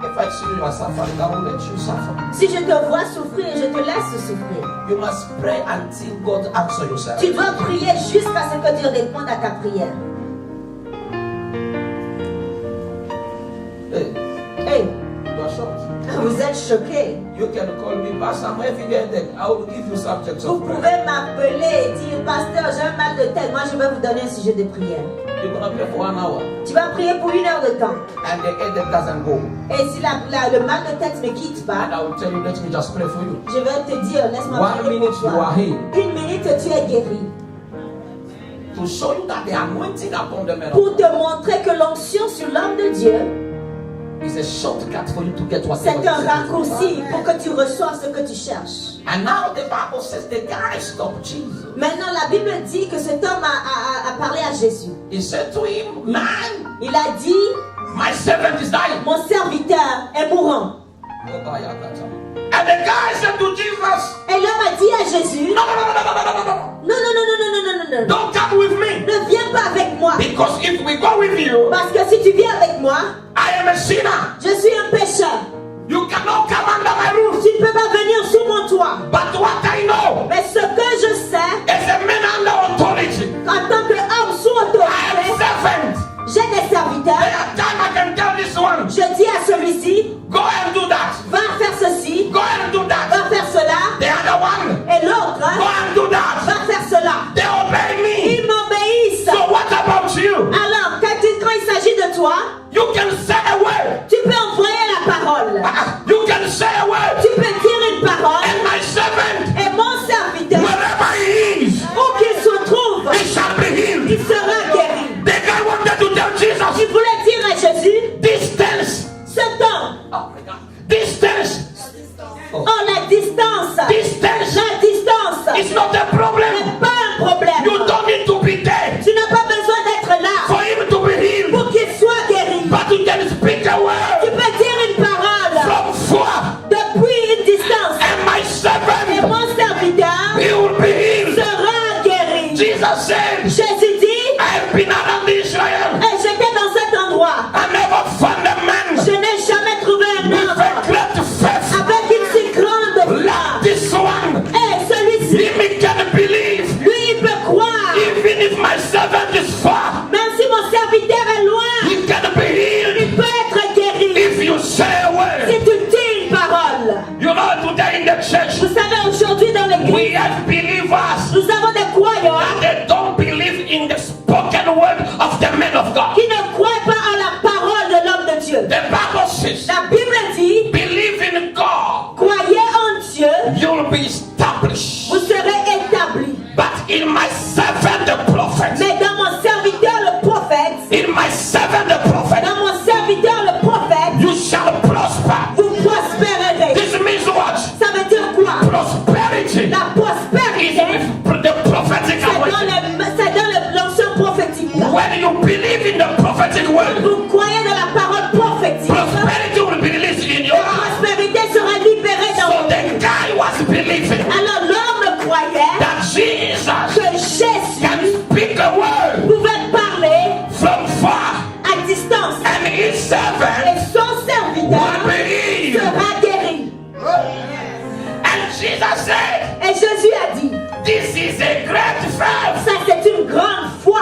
If I see you are suffering, I will let you suffer. Si je te vois souffrir, je te laisse souffrir. You must pray until God answer yourself. Tu dois prier jusqu'à ce que Dieu réponde à ta prière. Hey, Hey, you are shocked. vous êtes choqués. You can call me Pastor. I'm evident. I will give you subjects Vous of prayer. pouvez m'appeler et dire, pasteur, j'ai un mal de tête. Moi, je vais vous donner un sujet de prière. You're gonna pray for 1 hour, Tu vas prier pour 1 heure de temps. and the headache doesn't go. Et si le mal de tête ne quitte pas, And I will tell you, let me just pray for you. je vais te dire, laisse-moi 1 prier minute pour you are toi. healed. 1 minute, tu es guéri. To show you that the anointing upon the man of Pour God te montrer que l'onction sur l'homme de Dieu, is a shortcut for you to get whatever c'est un you seek. raccourci pour que tu reçoives ce que tu cherches. And now the Bible says the guy stopped Jesus. Maintenant, la Bible dit que cet homme a parlé à Jésus. He said to him, man, Il a dit, my servant is dying. mon serviteur est mourant. And the guy said to Jesus, Et l'homme a dit à Jésus, no, no, no, no, no, no, no, no. non, non, non, non, non, non, non, non, non. Don't come with me. Ne viens pas avec moi. Because if we go with you, Parce que si tu viens avec moi, I am a sinner. je suis un pécheur. You cannot come under my roof. Tu ne peux pas venir sous mon toit. But what I know, Mais ce que je sais, as a man under authority, en tant qu'homme sous I am autorité, servant. j'ai des serviteurs. There are time I can tell this one, Je dis à celui-ci, go and do that. va faire ceci, Go and do that. va faire cela. The other one, Et l'autre, go and do that. va faire cela. They obey me. Ils m'obéissent. So what about you? Alors, quand il s'agit de toi, You can say a word. tu peux envoyer la parole. You can say a word. Tu peux dire une parole. And my servant, Et mon serviteur, wherever he is, où qu'il se trouve, he shall be healed. il sera guéri. The guy wanted to tell Il Jesus, voulait dire à Jésus, distance. ce temps, Oh my God. Distance. oh la distance, Distance la distance is not a problem. n'est pas un problème. You don't need to be there Tu n'as pas besoin d'être là for him to be healed. pour qu'il soit guéri. But you can speak a Tu word peux dire une parole from far. depuis une distance. And my Et servant, mon serviteur he will be healed. sera guéri. Jesus said, Jésus dit, I have been around Israel. et j'étais dans cet endroit. I never found a man Je n'ai jamais trouvé un with homme a great faith avec une si grande like foi. this one. Et celui-ci, He can believe lui, il peut croire. even if my servant is far. Même si mon serviteur est loin, He can be healed il peut être guéri. if you say a Si word. tu dis une parole. You know, today in the church, Vous savez, aujourd'hui dans l'église, we have believers nous avons des croyants that they don't believe in the spoken word of the man of God. qui ne croient pas en la parole de l'homme de Dieu. The Bible says, La Bible dit, believe in God, croyez en Dieu, you'll be established. vous serez établis. But in my servant the prophet, Mais dans mon serviteur le prophète, in my servant the prophet, dans mon serviteur le prophète, you shall prosper. vous prospérerez. This means what? Ça veut dire quoi? Prosperity. La prospérité. said, Et Jésus a dit, this is a great faith. ça c'est une grande foi.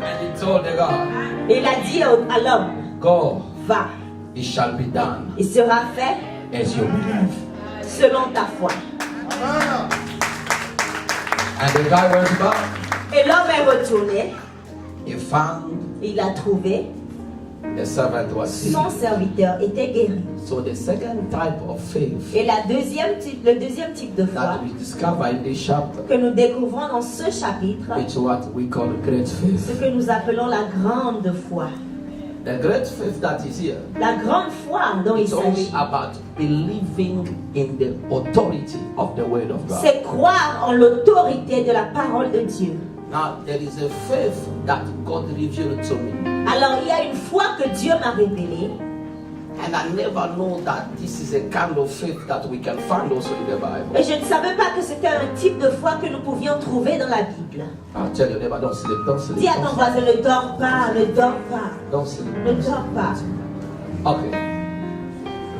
And he told the God, Et il a dit à l'homme, go, va, it shall be done il sera fait as you believe. selon ta foi. And the guy went back. Et l'homme est retourné, He found il a trouvé, the servant was sick. son serviteur était guéri. So the second type of faith Et le deuxième type de foi that we discover in this chapter que nous découvrons dans ce chapitre, is what we call great ce faith. que nous appelons la grande foi. The great faith that is here, La grande foi dont il it's only s'agit, about believing in the authority of the word of God. c'est croire en l'autorité de la parole de Dieu. Now there is a faith that God revealed to me, Alors il y a une foi que Dieu m'a révélée, and I never know that this is a kind of faith that we can find also in the Bible. et je ne savais pas que c'était un type de foi que nous pouvions trouver dans la Bible. I'll tell your neighbor, don't sleep, don't sleep, Dis à ton voisin, ne dors pas, ne dors pas, don't sleep. ne dors pas. Okay.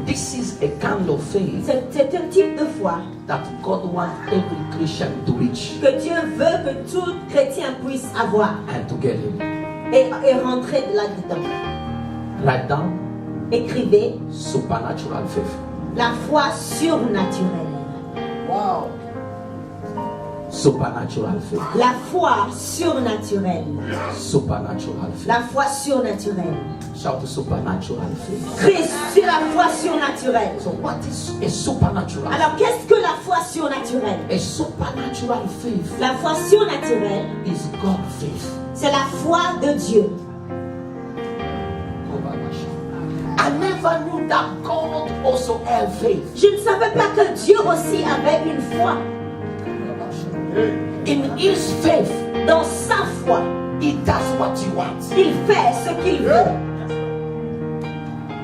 This is a kind of faith C'est un type de foi that God wants every Christian to reach que Dieu veut que tout chrétien puisse avoir and to get it. et rentrer là-dedans. Write down Écrivez supernatural faith. la foi surnaturelle. Wow. Supernatural faith. La foi surnaturelle. Supernatural faith. La foi surnaturelle. Shout supernatural faith. Christ, c'est la foi surnaturelle. So what is a supernatural? Alors, qu'est-ce que la foi surnaturelle? A supernatural faith La foi surnaturelle, is God faith. c'est la foi de Dieu. I never knew that God also had faith. Je ne savais pas que Dieu aussi avait une foi. In His faith, Dans sa foi, He does what He wants. il fait ce qu'il veut.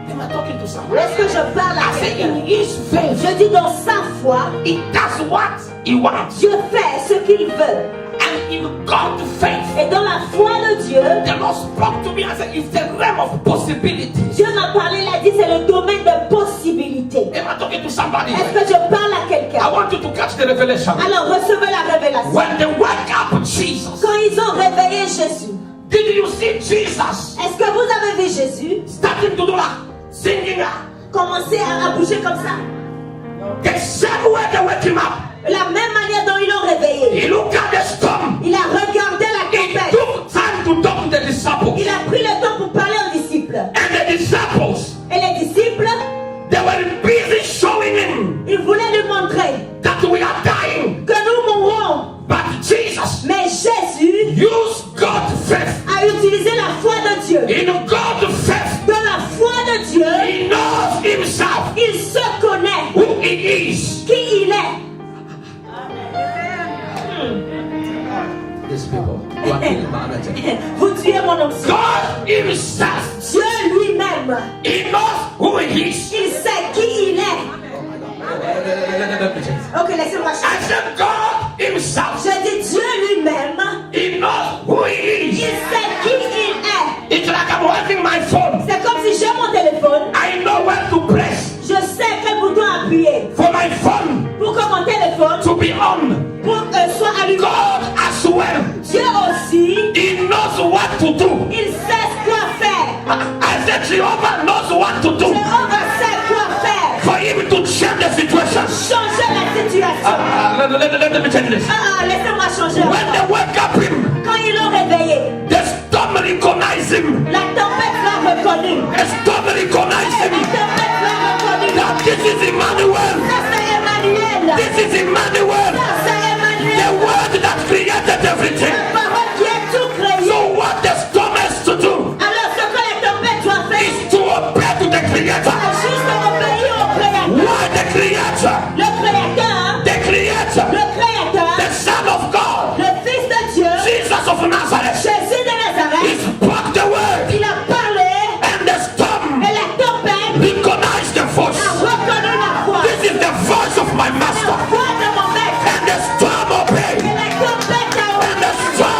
Am I talking to someone? Est-ce que je parle à I say in quelqu'un? His faith, Je dis dans sa foi, He does what He wants. Dieu fait ce qu'il veut. And in God's faith, Et dans la foi de Dieu, the Lord spoke to me and said, it's the realm of possibilities. Dieu m'a parlé, il a dit c'est le domaine de possibilités. Am I talking to somebody? Est-ce que je parle à I quelqu'un? want you to catch the revelation. Alors recevez la révélation. When they woke up Jesus, Quand ils ont réveillé Jésus, did you see Jesus est-ce que vous avez vu Jésus starting to do that? Singing that? commencer à bouger comme ça? The same way they wake him up. La même manière dont ils l'ont réveillé. He looked at the storm. Il a regardé la He tempête. took time to talk to the disciples. Il a pris le temps pour parler aux disciples. And the disciples, Et les disciples, they were busy showing him ils voulaient lui montrer that we are dying. que nous mourrons. But Jesus Mais Jésus used God's faith. a utilisé la foi de Dieu. In God's faith, Dans la foi de Dieu, he knows himself il se connaît who he is. qui il est. These people, you are killing my energy. Vous tuez mon onction. God himself, Dieu lui-même, he knows who he is. il sait qui il est. Ok, laissez-moi I chanter. said God himself, Je dis Dieu lui-même, he knows who he il is. sait qui il est. It's like I'm holding my phone. C'est comme si j'ai mon téléphone, I know where to press je sais quel bouton appuyer for my phone pour que mon téléphone to be on. soit allumé. God as well, Dieu aussi, he knows what to do. il sait quoi faire. I said Jehovah knows what to do Jéhovah sait quoi faire. for him to change the situation. Changer la situation. Let me tell you this. Laissez-moi changer. When they wake up him, Quand ils l'ont réveillé, the storm recognized him. la tempête l'a reconnu. The storm recognized La him. tempête l'a reconnu. That this is Emmanuel. Ça c'est Emmanuel. This is Emmanuel. Ça c'est Emmanuel. The word that created everything. La parole qui a tout créé. So what the storm has to do Alors ce que la tempête doit faire, is to obey to the Creator. c'est juste obéir au Créateur. Why the Creator? Le Créateur, The Creator. le Créateur, The Son of God. le Fils de Dieu, Jesus of Nazareth. Jésus de He Nazareth, spoke the word. il a parlé And the storm et la tempête recognized the voice. a reconnu la voix. This is the voice of my La master. voix de mon maître. And the storm obeyed. Et la tempête a And the storm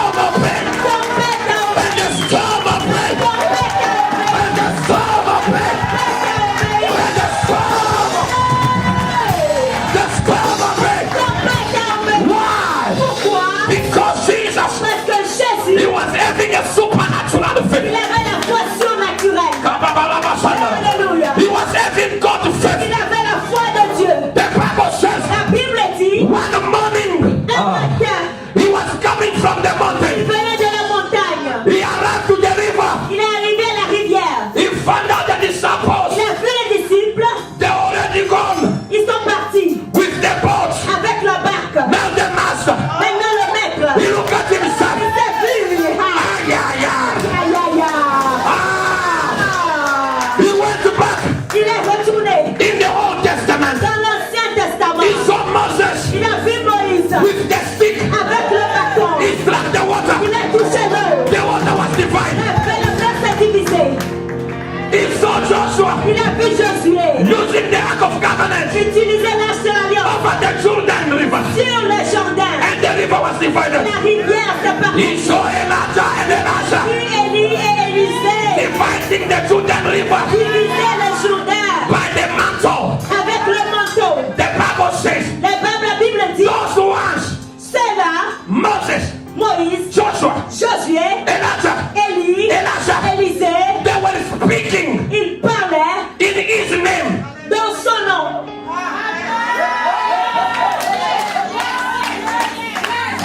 was divided. La rivière s'est partie. He saw Elijah and Elisha Élie et Élisée dividing the Jordan River divisaient le Jourdain by the mantle. avec le manteau. The Bible says La Bible dit, those ones, ceux-là, Moses, Moïse, Joshua, Josué, Elijah, Élie, Elisha, Élisée, they were speaking ils parlaient in his name. dans son nom.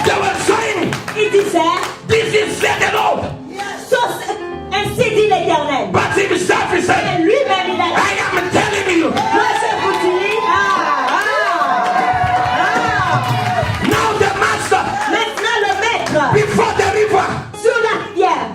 They were saying, Ils disaient, this is said the Lord. ainsi dit l'Éternel. But himself he said, Et lui-même, il a dit, I am telling you. moi je vous dis, Now the master, maintenant le maître, before the river, sur la rivière,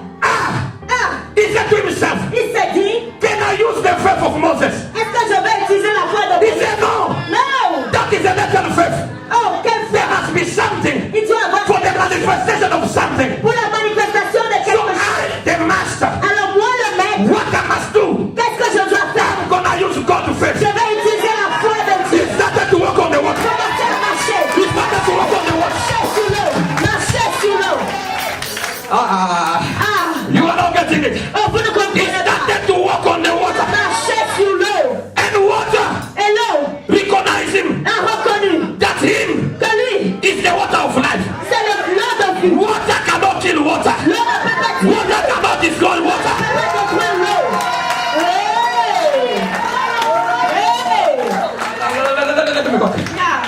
he said to himself, il s'est dit, can I use the faith of Moses? est-ce que je vais utiliser la foi de He Moïse? said, no. Non! That is a little faith. Oh, quelle There foi! must be something Il doit avoir for the manifestation of something. pour la manifestation de So quelque chose. I, the master, Alors moi le maître, what I must do, qu'est-ce que je dois faire? I'm gonna use God's Je faith. vais utiliser la foi de He Dieu. started to walk on the water. Commencer à marcher. He started to walk on the water. Marcher sur l'eau. Marcher sur l'eau. Ah, you are not getting it. Oh, vous ne He comprenez pas. started to walk on the water. Marcher sur l'eau. And water Et l'eau recognize him. a reconnu That him que lui, is the water of life. c'est l'eau de vie. Water cannot kill water. L'eau ne peut pas tuer. Water cannot destroy water. Ne peut pas détruire l'eau. Hey! Hey! Let me go. Ah.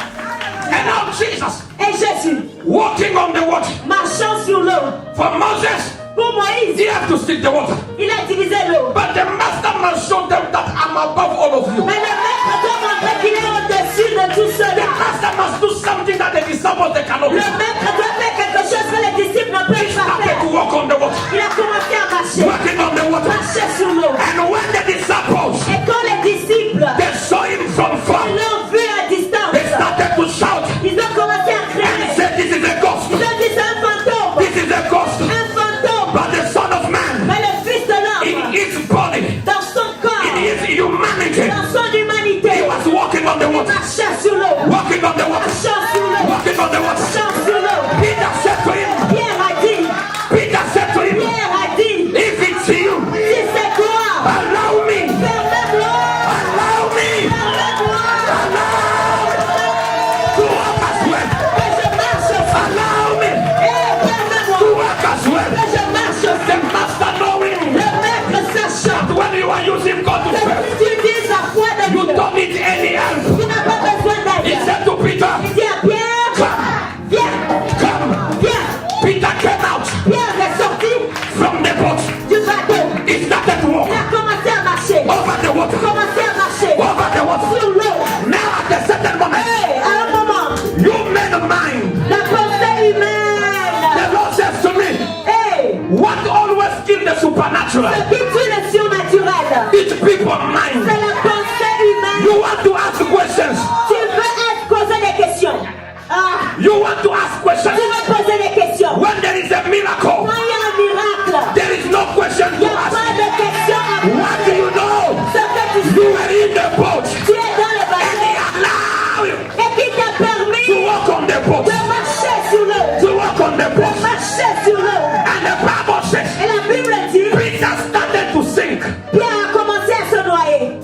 And now Jesus Et Jésus, walking on the water. marchant sur l'eau. For Moses, Pour Moïse, he have to stick the water. il a divisé l'eau. But the master must show them that I'm above all of you. Mais le maître doit montrer qu'il est au-dessus de tout The cela. master must do something that the disciples they cannot Le do. maître doit faire quelque chose que les disciples ne He peuvent pas started faire. to walk on the water. Il a commencé à marcher. Walking on the water. Marcher sur l'eau. And when the disciples Et quand les disciples they saw him from far, l'ont vu à distance, they started to shout ils ont commencé à and crier. said, this is a ghost. Ils ont dit c'est un fantôme. This is a ghost. Un fantôme. But the Son of Man, Mais le Fils de in l'homme, his body, dans son corps, in his humanity, dans son he humanité, was walking on the water. marchait sur l'eau. Walking on the water. Marchant sur l'eau. Walking on the water. Marchant sur l'eau. Peter said to him, Pierre a dit, Peter said to him, Pierre a dit, if it's you, si c'est toi, allow me, permets-moi, allow me, permets-moi, to walk as well. que je marche aussi. Allow me Et to permets-moi, walk as well. que je marche aussi. The master knowing Le maître sachant that when you are using God to que fail, si tu utilises la foi de you Dieu, don't need any help. tu n'as pas besoin He d'aide. said to Peter, Il dit à Pierre, come, viens, come. viens. Peter came out Pierre est sorti from the boat. du bateau. He started to walk Il a commencé à marcher. over the water, Commencé à marcher over the water. sur l'eau. Now at a certain moment, Hey, à un moment, you made a mind. la pensée The humaine. Lord says to me, Hey, what always kills the supernatural? ce qui tue le surnaturel, It's people's mind. c'est la pensée humaine. You want to ask questions. Tu veux poser des questions. Ah, You want to ask tu questions. veux poser des questions. When there is a miracle, Quand il y a un miracle, there is no question il to n'y a ask. pas de questions à What do you know? ce que tu You were in the boat tu es dans le and He bateau allowed you et qui t'a permis to walk on the boat. de marcher sur l'eau. To walk on the De boat. marcher sur l'eau. And the Bible says, Et la Bible dit, Peter started to sink. Pierre a commencé à se noyer.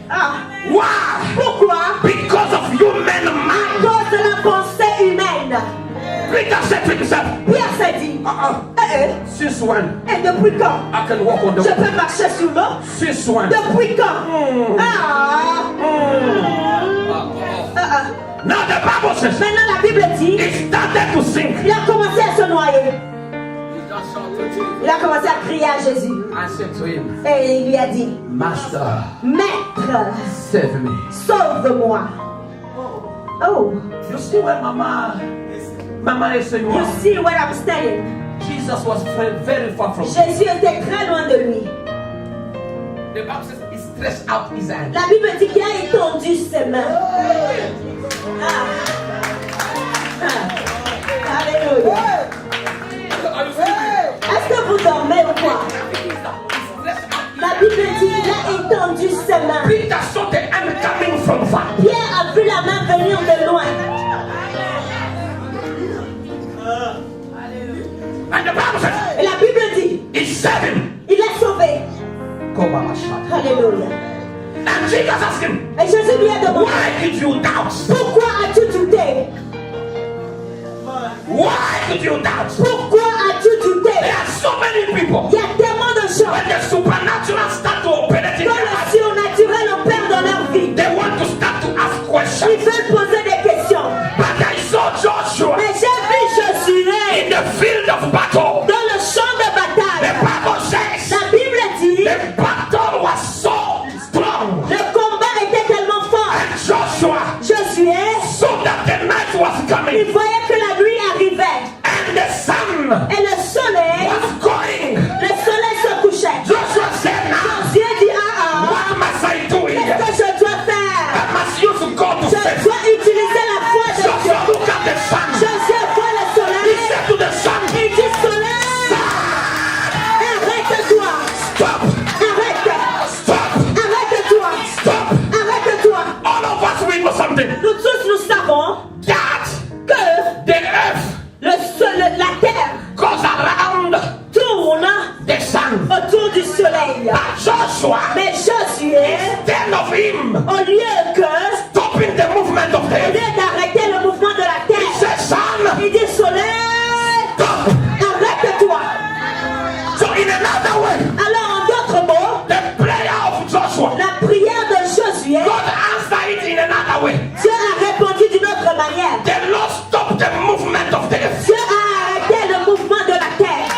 Ah, Why? pourquoi? Because of human À mind. cause de la pensée humaine. Peter said to himself, Pierre s'est dit, since when et depuis quand I can walk on the je water? peux marcher sur l'eau? Since when? Depuis quand? Now the Bible says, Maintenant la Bible dit, he started to sink. il a commencé à se noyer. Il a commencé à crier à Jésus. I said to him, Et il lui a dit, Master, Maître, save me. sauve-moi. Oh, You see where Mama is saying, you see what I'm saying? Jesus was very far from him. Jésus était très loin de lui. The Bible says he stretched out his hand. La Bible dit qu'il a étendu ses mains. Alléluia. Est-ce que vous dormez ou quoi? La Bible dit qu'il a étendu ses mains. Peter saw the hand coming from far. Pierre a vu la main venir de loin. Jesus asked him, Et Jésus lui a demandé, why did you doubt? pourquoi as-tu douté? Why did you doubt? Pourquoi as-tu douté? There are so many people. Il y a tellement de gens When the supernatural start to operate in quand their le life, surnaturel opère dans leur vie. they want to start to ask Ils questions. veulent poser des questions. But I saw Joshua Mais j'ai vu Josué in the field of battle. dans le champ de The bataille. Bible says La Bible dit, the battle was so strong. le combat était tellement fort. And Joshua Josué, saw that the night was il coming voyait que la nuit arrivait. and the sun Et le soleil, was going. le soleil se couchait. Joshua said, now, Josué dit, ah, what must I do qu'est-ce here? que je dois faire? I must use God to Je face. dois utiliser la foi de Dieu. Joshua looked at the sun. Josué voit le He soleil. said to the sun, Il dit, soleil, arrête-toi. stop, Arrête. stop, Arrête-toi. stop. Arrête-toi. All of us we know something. Nous tous, nous savons That que the earth la terre goes around tourne the sun. autour du soleil. But Joshua, Mais Josué, instead of him au lieu que, stopping the movement of the au earth, lieu d'arrêter le mouvement de la he terre, said, son, il dit soleil, stop. arrête-toi. So in another way, Alors en d'autres mots, the prayer of Joshua, la prière de Josué, God answered it in another way. Dieu a répondu d'une autre manière. The Lord stopped the movement of the earth. Dieu a arrêté le mouvement de la terre.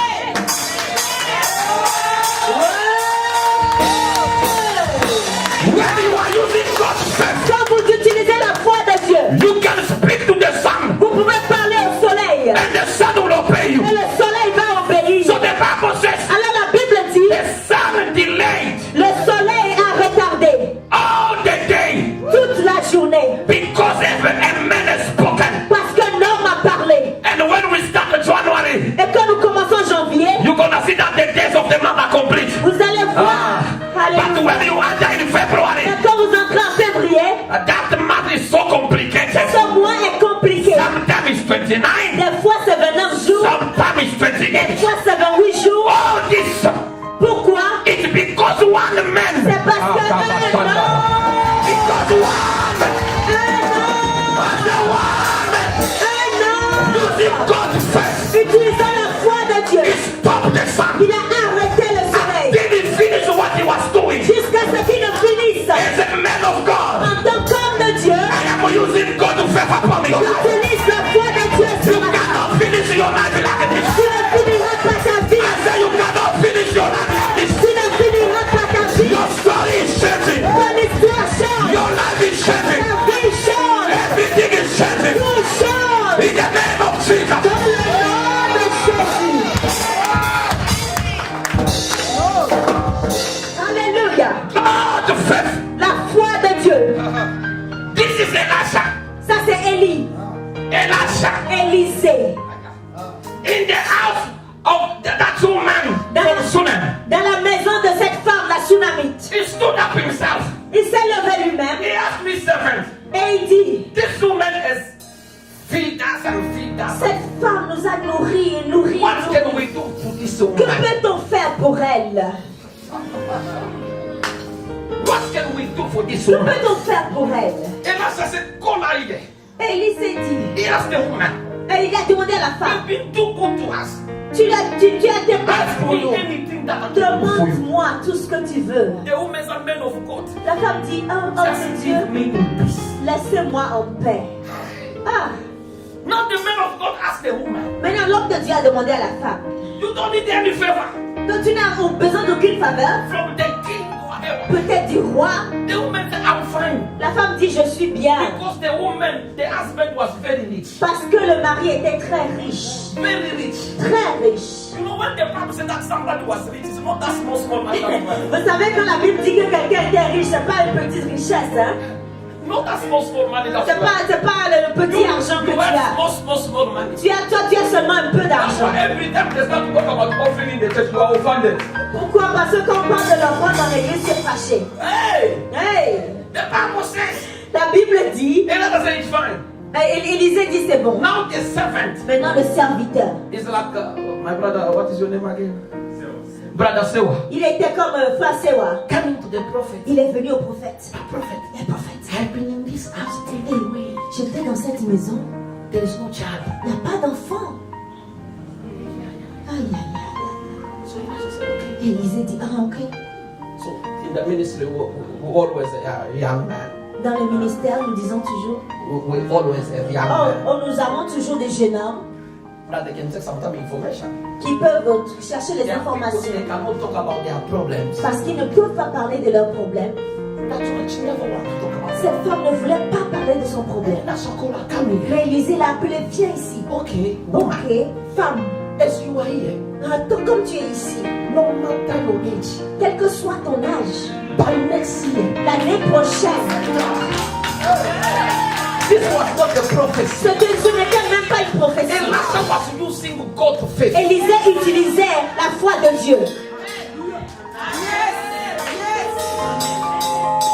When you are using God's faith, Quand vous utilisez la foi de Dieu, you can speak to the sun, vous pouvez parler au soleil and the sun will obey you. et le soleil va obéir. So the Bible says, Alors la Bible dit, the sun delayed le soleil a retardé all the day toute la journée because a man has spoken. parce qu'un homme a parlé. And when we start January, Et quand nous commençons janvier, you're gonna see that the days of the month are complete. vous allez voir. But Alléluia. when you enter in February, Et quand vous entrez en février, that month is so complicated. ce mois est compliqué. Sometimes it's 29, Des fois c'est 29 jours, sometimes it's des 28. fois c'est 28 jours. All this, Pourquoi? it's because one man, C'est parce que un homme, because un homme, using God first, utilisant la foi de Dieu, he stopped the sun. il a arrêté le soleil Did he finish what he was doing? jusqu'à ce qu'il ne finisse. As a man of God, En tant qu'homme de Dieu, I am using God to favor upon your life. utilise la foi de Dieu You sur la terre. cannot finish your life like this. Tu ne finiras pas ta vie. I say you cannot finish your life like this. Tu ne finiras pas ta vie. Your story is changing. Ton histoire change. Your life is changing. Ta vie change. Everything is changing. Tout change. In the name of Jesus. Dans le nom de Jésus. Alléluia. God faith. La foi de Dieu. This is Elisha. Ça c'est Élie. Elisha. Élisée. In the house of that woman from Sunan. Dans la maison de cette femme, la Sunamite. He stood up himself. Il s'est levé lui-même He asked me servant. et il dit, This woman is feed us and feed us. cette femme nous a nourris et nourris. What can we do to this Que woman? peut-on faire pour elle? What can we do for this Que woman? peut-on faire pour elle? Elisha said, call her here. Élie s'est dit, He asked the woman, et il a demandé à la femme, you've been too good to us. tu as été bonne Ask pour me nous. anything that I can do for you. Demande-moi tout ce que tu veux. The woman is a man of God. La femme dit, oh, oh Just mon Dieu, leave me in peace. laissez-moi en paix. Ah, Now the man of God asked the woman, maintenant l'homme de Dieu a demandé à la femme, you don't need any favor donc tu n'as besoin d'aucune faveur, from the king or whatever. peut-être du roi. The woman said, I'm fine. La femme dit, je suis bien. Because the husband was very rich. Parce que le mari était très riche. Very rich. Très riche. You know, when the Bible said that somebody was rich, it's not that small money. Vous savez, quand la Bible dit que quelqu'un était riche, c'est pas une petite richesse, hein? Not that small money. That's C'est pas le petit argent que you tu have as. small money. Tu as seulement un peu That's d'argent. why every time they start to talk about offering in the church, you are offended. Pourquoi? Parce que quand on parle de l'offrande dans l'église, c'est fâché. Hey! Hey! The Bible says, La Bible dit, Elijah said it's fine. Élisée dit c'est bon. Now the servant Maintenant le serviteur. is like, my brother, what is your name again? Brother Sewa. Il était comme frère Sewa. Coming to the prophet. Il est venu au prophète. Prophet. Le prophète. I've been in this house Eh oui, j'étais dans cette maison. There is no child. Il n'y a pas d'enfant. Aïe, aïe, aïe. So Elijah said, okay. Et Élisée dit, ah ok. So in the ministry, we always a young man. Dans le ministère, nous disons toujours, We always a young man. nous avons toujours des jeunes hommes That they can take some time information. qui peuvent chercher les There are people informations. they cannot talk about their problems. Parce qu'ils ne peuvent pas parler de leurs problèmes. That church never want to talk about. Cette femme ne voulait pas parler de son problème. That's a call. Come here. Mais Élisée l'a appelé, viens ici. Okay, woman. Ok, femme, As you are here, attends comme tu es ici, no matter your age, quel que soit ton âge, by next year, l'année prochaine, this was not the prophecy. ce n'était même pas une prophétie. Elijah was using God to faith. Élisée utilisait la foi de Dieu.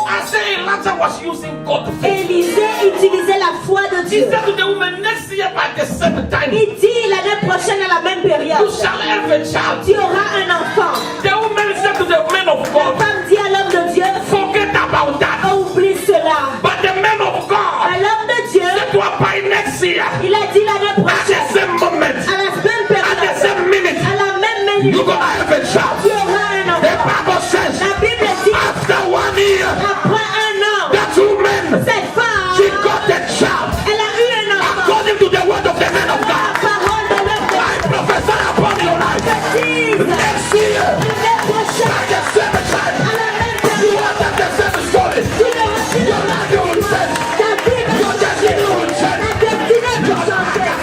I say Elijah was using God to faith. Élisée utilisait la foi de He Dieu. said to the woman, next year by the same time, Il dit l'année prochaine à la même you période, shall have a child. tu auras un enfant. The woman said to the man of La God, femme dit à l'homme de Dieu, forget about that. oublie cela. But the man of God À l'homme de Dieu, said to her, by next year, il a dit l'année at the prochaine, same moment, à la même at the période, same minute, à la même minute, you're gonna have a tu child. auras un The enfant. Bible says, La Bible dit, after 1 year, après un an, that woman, cette femme, she got a child. elle a eu un enfant. According to the word of the man of La God, parole de l'homme de I prophesy upon your life. Dieu. Next year, L'année prochaine, at the same time, à la même you période, are at the same story. tu auras Your life will change. ta vie va Your destiny will change. ta destinée va changer.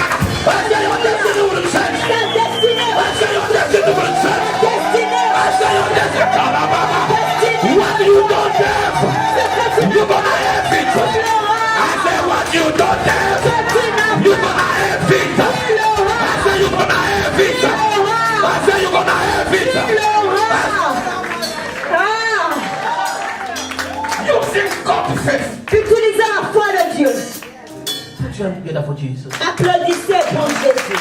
I say your destiny will change. Ta destinée I va say your destiny will change. destinée I say your destiny. What you don't have, you're gonna have it. I say what you don't have, you're gonna have it. I say you're gonna have it. I say you're gonna have it. Using God's faith. Utilisez la foi de Dieu. Put your hand together for Jesus. Applaudissez pour Jésus.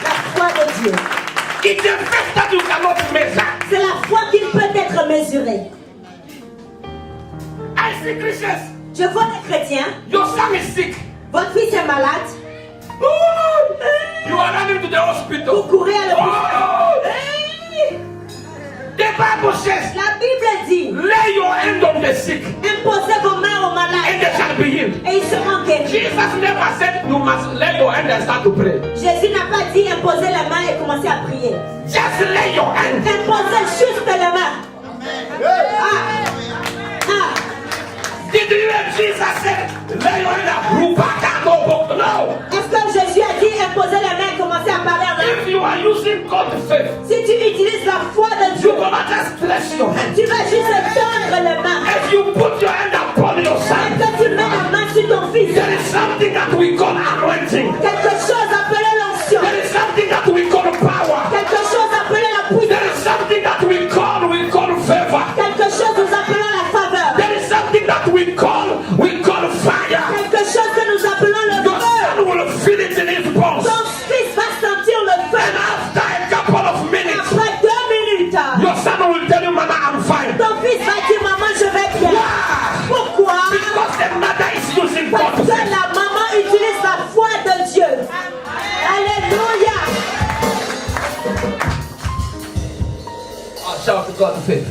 La foi de Dieu. It's a faith that you cannot measure. C'est la foi qui ne peut être mesurée. I see Christians. Je vois des chrétiens. Your son is sick. Votre fils est malade. You are running to the Vous hospital. courez à l'hôpital. The Bible says, La Bible dit, lay your hand on the sick imposez vos mains aux and malades they shall be healed. et ils seront guéris. Jesus never said you must lay your hand and start to pray. Jésus n'a pas dit imposez la main et commencez à prier. Just lay your hand. Imposez juste la main. Ah. Did you hear Jesus said, lay your hand and no. Est-ce que Jésus a dit imposez la main et commencez à parler en langue? If you are using God's faith, Si tu utilises la foi de Dieu, you're gonna just bless your hand. tu vas juste tendre les mains. If you put your hand upon your son, Et que tu mets la main sur ton fils, there is something that we call anointing. quelque chose appelé l'onction, There is something that we call power. quelque chose appelé la puissance, There is something that we call favor. quelque chose nous appelons la faveur, There is something that we call fire. quelque chose que nous appelons le Your feu. son will feel it in his bones. Ton fils va sentir le feu. And after a couple of minutes, Après 2 minutes, your son will tell you, Mama, I'm fine. ton fils va dire maman je vais bien. Why? Pourquoi? Because the mother is using Parce God's que faith. la maman utilise la foi de Dieu. Alléluia. Oh, shout to God faith.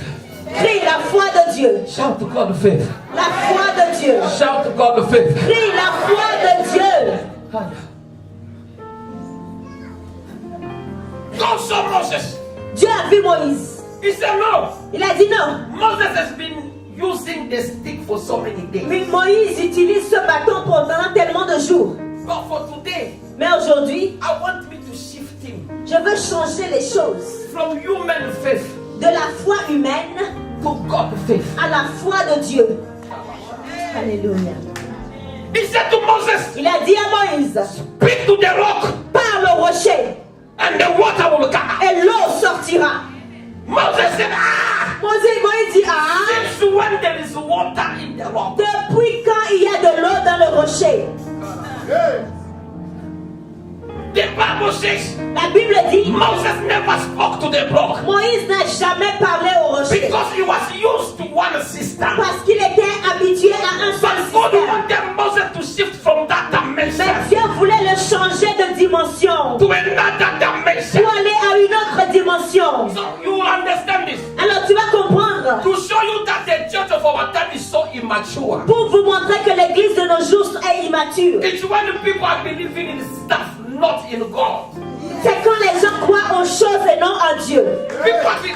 Crie la foi de Dieu. Shout to God faith. La foi de Dieu. Shout to God faith. Crie la foi de Dieu. God saw Moses. Dieu a vu Moïse. He said no. Il a dit non. Moses has been using the stick for so many days. Mais Moïse utilise ce bâton pendant tellement de jours. But for today, Mais aujourd'hui, I want me to shift him je veux changer les choses. from human faith De la foi humaine to God faith. à la foi de Dieu. Alléluia. He said to Moses, Il a dit à Moïse, speak to the rock parle au rocher and the water will come out. et l'eau sortira. Moses said, ah, Moïse dit, ah, since when there is water in the rock? depuis quand il y a de l'eau dans le rocher? The says La Bible dit, Moses never spoke to the rock Moïse n'a jamais parlé au rocher because he was used to one system. parce qu'il était habitué à un seul But God système. wanted Moses to shift from that dimension Mais Dieu voulait le changer de dimension to another dimension. pour aller à une autre dimension. So you will understand this. Alors tu vas comprendre, To show you that the church of our time is so immature. pour vous montrer que l'église de nos jours est immature. It's when the people are believing in stuff, not in God. C'est quand les gens croient aux choses et non en Dieu. People are thinking,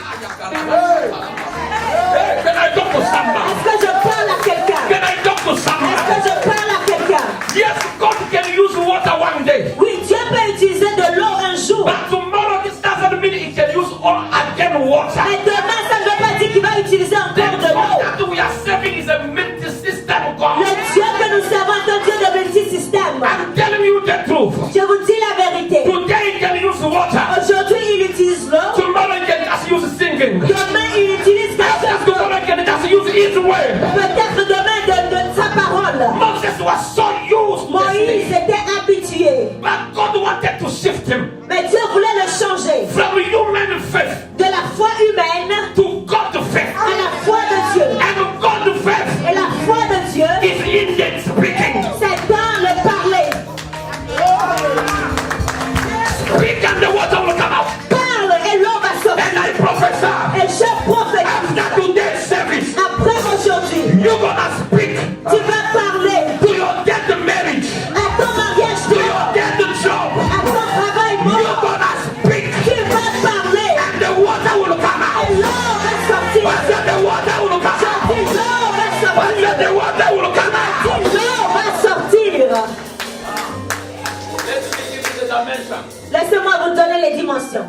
hey, can I talk to somebody? Est-ce que je parle à quelqu'un? Can I talk to Est-ce que somebody? je parle à quelqu'un? Yes, God can use water one day. Oui, Dieu peut utiliser de l'eau un jour. But tomorrow this doesn't mean He can use all again water. Mais demain, ça ne veut pas dire qu'il va utiliser The encore de God l'eau. that we are serving is a multi-system God. Le Dieu que nous servons est un Dieu de multisystème. I'm telling you the truth. Je vous dis la vérité. Today He can use water. Aujourd'hui, il utilise l'eau. Tomorrow He can just use singing. Demain, il utilise quelque After chose. tomorrow He can just use His word. Peut-être demain de sa parole. Moses was so used to Moïse this. était habitué. But God wanted to shift him Mais Dieu voulait le changer from human faith de la foi humaine to God faith. à la foi de Dieu. And God faith Et la foi de Dieu, is in the speaking. c'est dans le parler. Speak and the water will come out. Parle et l'eau va And sortir. I prophesy Et je prophétise. after today's service, Après aujourd'hui, you're gonna speak tu vas parler to your dead marriage, à ton mariage, to your dead job. à ton travail You're mort. gonna speak Tu vas parler and the water will come et out. l'eau va sortir. I said the water will come out. Et l'eau va I sortir. said the water will come out. Et l'eau va sortir. Let's begin with the dimension. Laissez-moi vous donner les dimensions.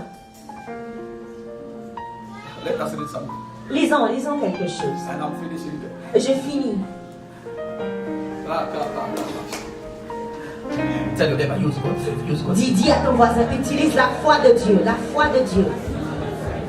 Let us read something. Lisons quelque chose. And I'm finishing there. Je finis. Tell your neighbor, use God faith, use God. Dis à ton voisin, utilise la foi de Dieu. La foi de Dieu.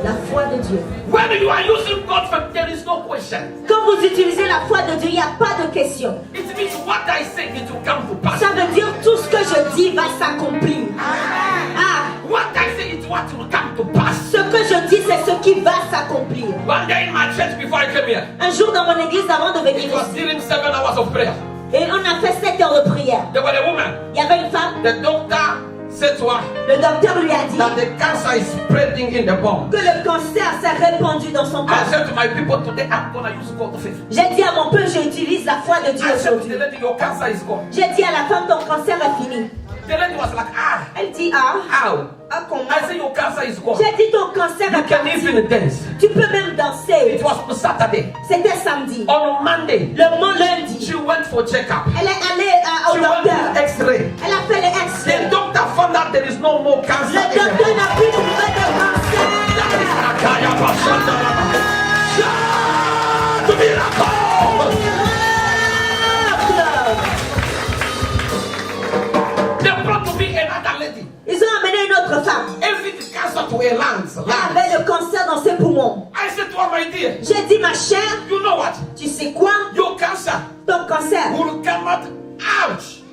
La foi de Dieu. When you are using God faith, there is no question. Quand vous utilisez la foi de Dieu, il n'y a pas de question. It means what I say it will come to pass. Ça veut dire tout ce que je dis va s'accomplir. Ah, What I say is what will come to pass. ce que je dis, c'est ce qui va s'accomplir. One day in my church before I came here, Un jour dans mon église, avant de venir it was ici, during 7 hours of prayer. et on a fait 7 heures de prière. There was a woman. Il y avait une femme, The doctor said to her le docteur lui a dit that the cancer is spreading in the bone. que le cancer s'est répandu dans son I corps. said to my people today, I'm gonna use God faith. J'ai dit à mon peuple, j'utilise la foi de Dieu I said to aujourd'hui. the lady, your cancer is gone. J'ai dit à la femme, ton cancer est fini. The lady was like, Elle dit, ah, how? comment? I said, your cancer is gone. J'ai dit, ton cancer You est can parti. even dance. Tu peux même danser. It was on Saturday. C'était samedi. On Monday, Le lundi, she went for checkup. elle est allée au She went docteur. to X-ray. Elle a fait les The X-rays. doctor found out there is no more cancer Le in the docteur bone. n'a plus trouvé de cancer. That is Nakaya Bashanda. Shout to miracle. They brought to me another lady. Ils ont amené une autre femme. Every cancer to her lungs. Elle avait le cancer dans ses poumons. I said to her, my dear, J'ai dit, ma chère, you know what? tu sais quoi? Your cancer Ton cancer will come out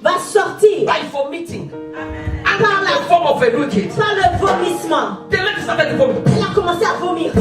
va sortir by vomiting. And Par in la- the form of a liquid. par le vomissement. The lady started vomiting. Elle a commencé à vomir.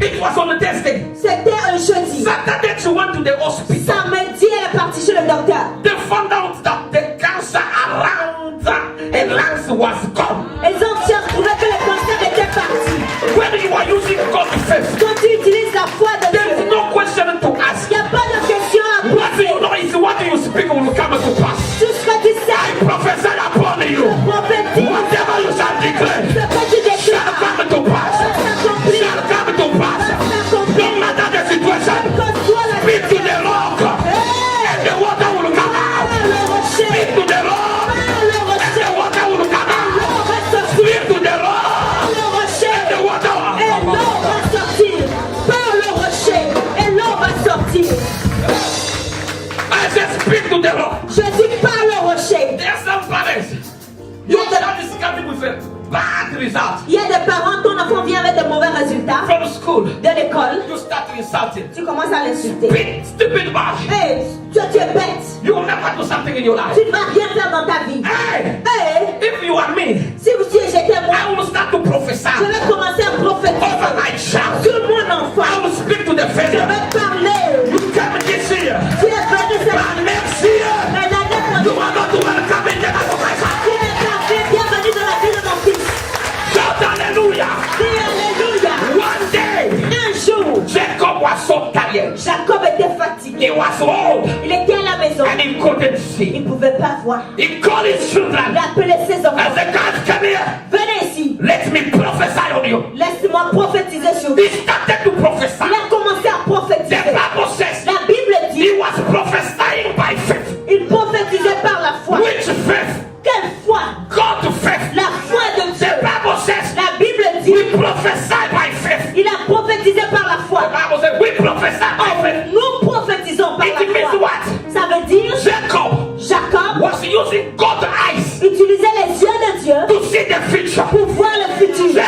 It was on a Thursday. C'était un jeudi. Saturday she went to the hospital. Samedi, elle est partie chez le docteur. They found out that the cancer around her lungs was gone. Ils ont trouvé que le cancer était parti. When you are using God's faith, Quand tu utilises la foi de there is Dieu, no question to ask. il n'y a pas de question à What poser. you know is what you speak will come to pass. Tout ce que tu sais, I prophesy upon you. prophétise. Whatever you shall Ce declare que tu shall déclares come to pass. s'accomplit. Shall come to pass. No matter the situation, Quand toi la speak to the rock, and the water will come out. le rocher, Speak to the rock, le and rocher, the water will come out. l'eau va sortir. Speak to the rock, Le rocher, and the water will et come l'eau out. va sortir. Par le rocher, et l'eau va sortir. I said, speak to the rock. Je dis par le rocher. There are some parents. Your child is coming with a bad result Il y a des parents, ton enfant vient avec de mauvais résultats from school. de l'école. You start to insult him. Tu commences à l'insulter. Big, stupid man. Hey, tu es bête. You will never do something in your life. Tu ne vas rien faire dans ta vie. Hey, Hey, if you are me, si j'étais moi, I will start to prophesy je vais commencer à over prophétiser my child. sur mon I enfant. will speak to the Je failure. vais parler. You come this year, Tu es venu cette but next year, mais l'année you prochaine, are not welcome in the house of my son. tu es parfait, bienvenue dans la vie de mon fils. Shout hallelujah. Dis alléluia. One day, Un jour, Jacob was so tired. Jacob était fatigué. He was old Il était à la maison. and he couldn't see. Il ne pouvait pas voir. He called his Il children appelait ses and enfants. said, guys, come here. Venez ici. Let me prophesy on you. Laisse-moi prophétiser sur vous. He started to prophesy. Il a commencé à The prophétiser. Bible says La Bible dit, he was prophesying by faith. il prophétisait par la foi. Which faith? Quelle foi? God faith. La foi de The Dieu. Bible says La Bible dit, we prophesy by faith. il a prophétisé par la The foi. Bible says we prophesy by faith. Nous prophétisons par It means la foi. what? Ça veut dire, Jacob Jacob was using God's eyes utilisait les yeux de Dieu to see the future. pour voir le futur. I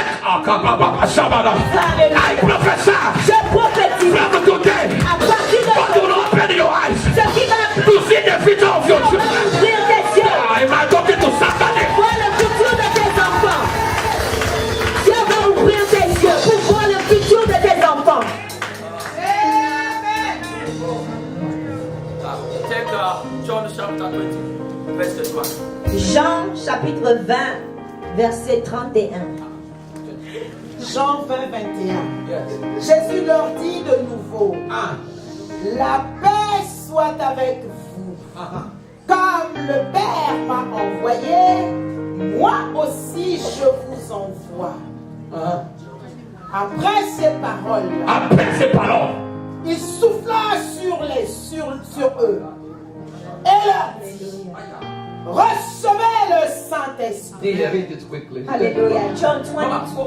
prophesy Je prophétise from today. à partir de God will open your eyes ce qui va to see the future of your children. ouvrir tes yeux. Am I talking to somebody? Voir le futur de tes enfants. Dieu va ouvrir tes yeux pour voir le futur de tes enfants. Take John chapter 20, verse 1. Jean chapitre 20, verset 31. Jean 20, 21. Jésus leur dit de nouveau, la paix soit avec vous. Comme le Père m'a envoyé, moi aussi je vous envoie. Après ces paroles, Après ces paroles, il souffla sur eux et leur dit, recevez le Saint-Esprit. Read it quickly. Alléluia. John Mama, 20.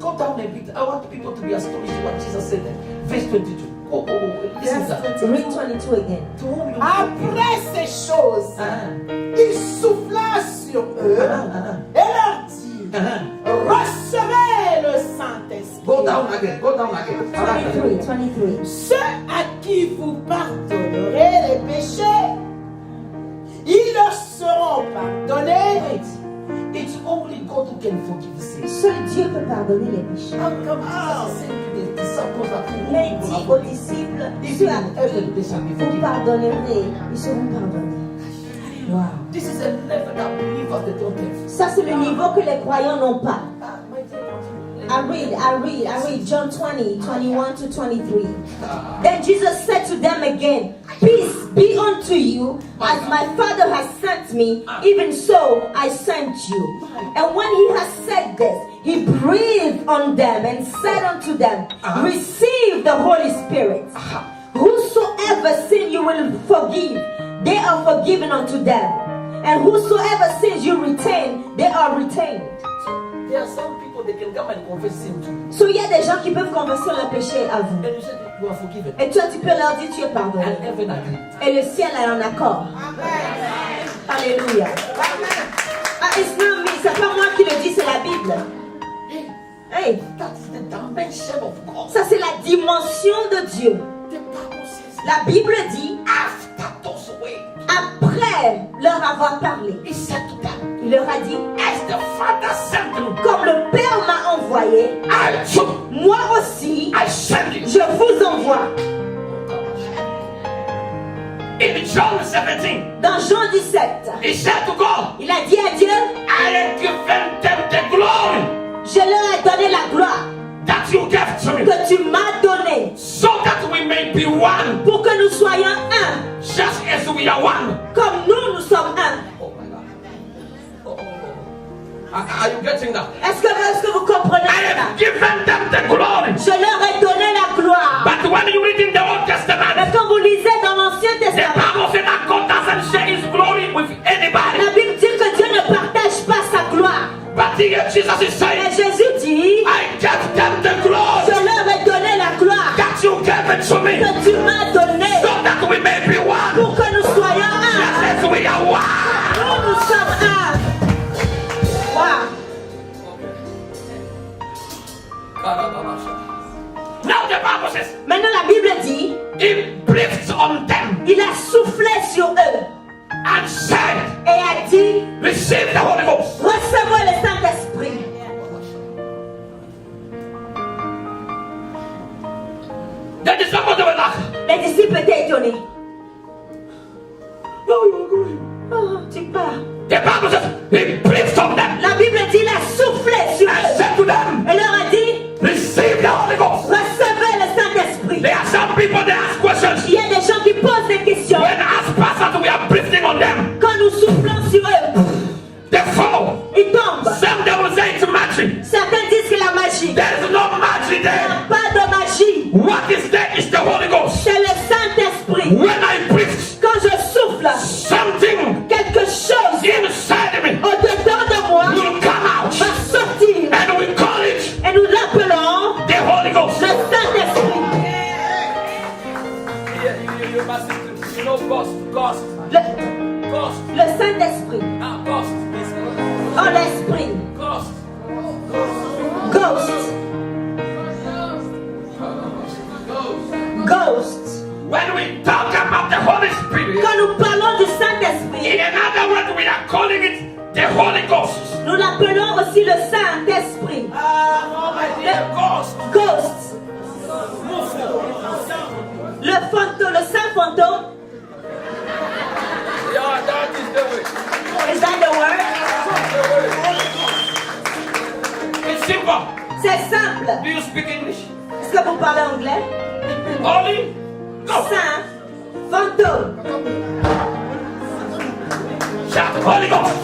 go down a bit. I want people to be astonished what Jesus said there. Verse 22. Go. Listen to that. Read 22 again. To whom you Après ces choses, il souffla sur eux et leur dit, recevez le Saint-Esprit. Go down again. 23. Ceux à qui vous pardonnerez les péchés, ils leur seront pardonnés. It's only God who can forgive sins. Seul Dieu peut pardonner les péchés. How come Jesus said to the disciples that Il a dit aux disciples, ceux à qui vous pardonnerez, ils seront pardonnés. Wow. This is a level that believers they don't have. Ça, c'est le niveau que les croyants n'ont pas. My dear continue. I read John 20, 21 to 23. Then Jesus said to them again, peace be unto you, as my Father has sent me, even so I sent you. And when he has said this, he breathed on them and said unto them, receive the Holy Spirit. Whosoever sin you will forgive, they are forgiven unto them. And whosoever sins you retain, they are retained. There are some people they can come and confess sin to you. So il y a des gens qui peuvent confesser leur péché à vous. And you say you are forgiven. Et toi, tu peux leur dire tu es pardonné. And heaven agreed. Et le ciel est en accord. Alléluia. Ah, it's not me, c'est pas moi qui le dis, c'est la Bible. Hey, That is the dimension of God. ça c'est la dimension de Dieu. The Bible says La Bible dit, after those ways, après leur avoir parlé, he said to them, il leur a dit, as the Father sent me, comme le Père m'a envoyé, I took, moi aussi, I send you. je vous envoie. in John 17, Dans Jean 17, he said to God, il a dit à Dieu, I have given them the glory je leur ai donné la gloire that you gave to me, que tu m'as donnée so that we may be one, pour que nous soyons un, just as we are one. comme nous sommes un. Oh my God. Are you getting that? Est-ce que vous comprenez I ça? have given them the glory. Je leur ai donné la gloire. But when you read in the Old Mais Testament, quand vous lisez dans l'Ancien the Testament, Bible said that God doesn't share his glory with anybody. la Bible dit que Dieu ne partage pas sa gloire. But here Jesus is Et saying, Jésus dit, I gave them the je glory leur ai donné la gloire that you gave it to me, que tu m'as donnée so that we may be one, pour que nous soyons un. just as we are one. Nous sommes un. Wow. Now the Bible says, Maintenant la Bible dit, he breathed on them il a soufflé sur eux and said, et a dit, receive the Holy Ghost. recevez le Saint-Esprit. étonné. Oh, tu pars. The Bible says he breathed on them La Bible dit il a soufflé sur and eux. said to them, Et leur a dit, receive the Holy Ghost. recevez le Saint-Esprit. There are some people that ask questions. Il y a des gens qui posent des questions. When as pastors we are breathing on them, Quand nous soufflons sur eux, they fall. ils tombent. Some they will say it's magic. Certains disent que la magie. There is no magic Il n'y there. a pas de magie. What is there is the Holy Ghost. C'est le Saint-Esprit. When I breathe, Quand je souffle, something quelque chose inside me au-dedans de moi will come out. va sortir. And we call it Et nous l'appelons the Holy Ghost. le Saint-Esprit. You know, ghost. Le Saint-Esprit. Ghost. Oh, l'Esprit. Ghost. Ghost. Ghost. When we talk about the Holy Spirit, Quand nous parlons du Saint-Esprit, in another word, we are calling it the Holy Ghost. nous l'appelons aussi le Saint-Esprit. Ghost. Ghost. Le fantôme, le Saint-Fantôme. Yeah, that is the way. Is that the word? It's simple. C'est simple. Do you speak English? Est-ce que vous parlez anglais? Holy Ghost. Saint, fantôme. Shout Holy Ghost.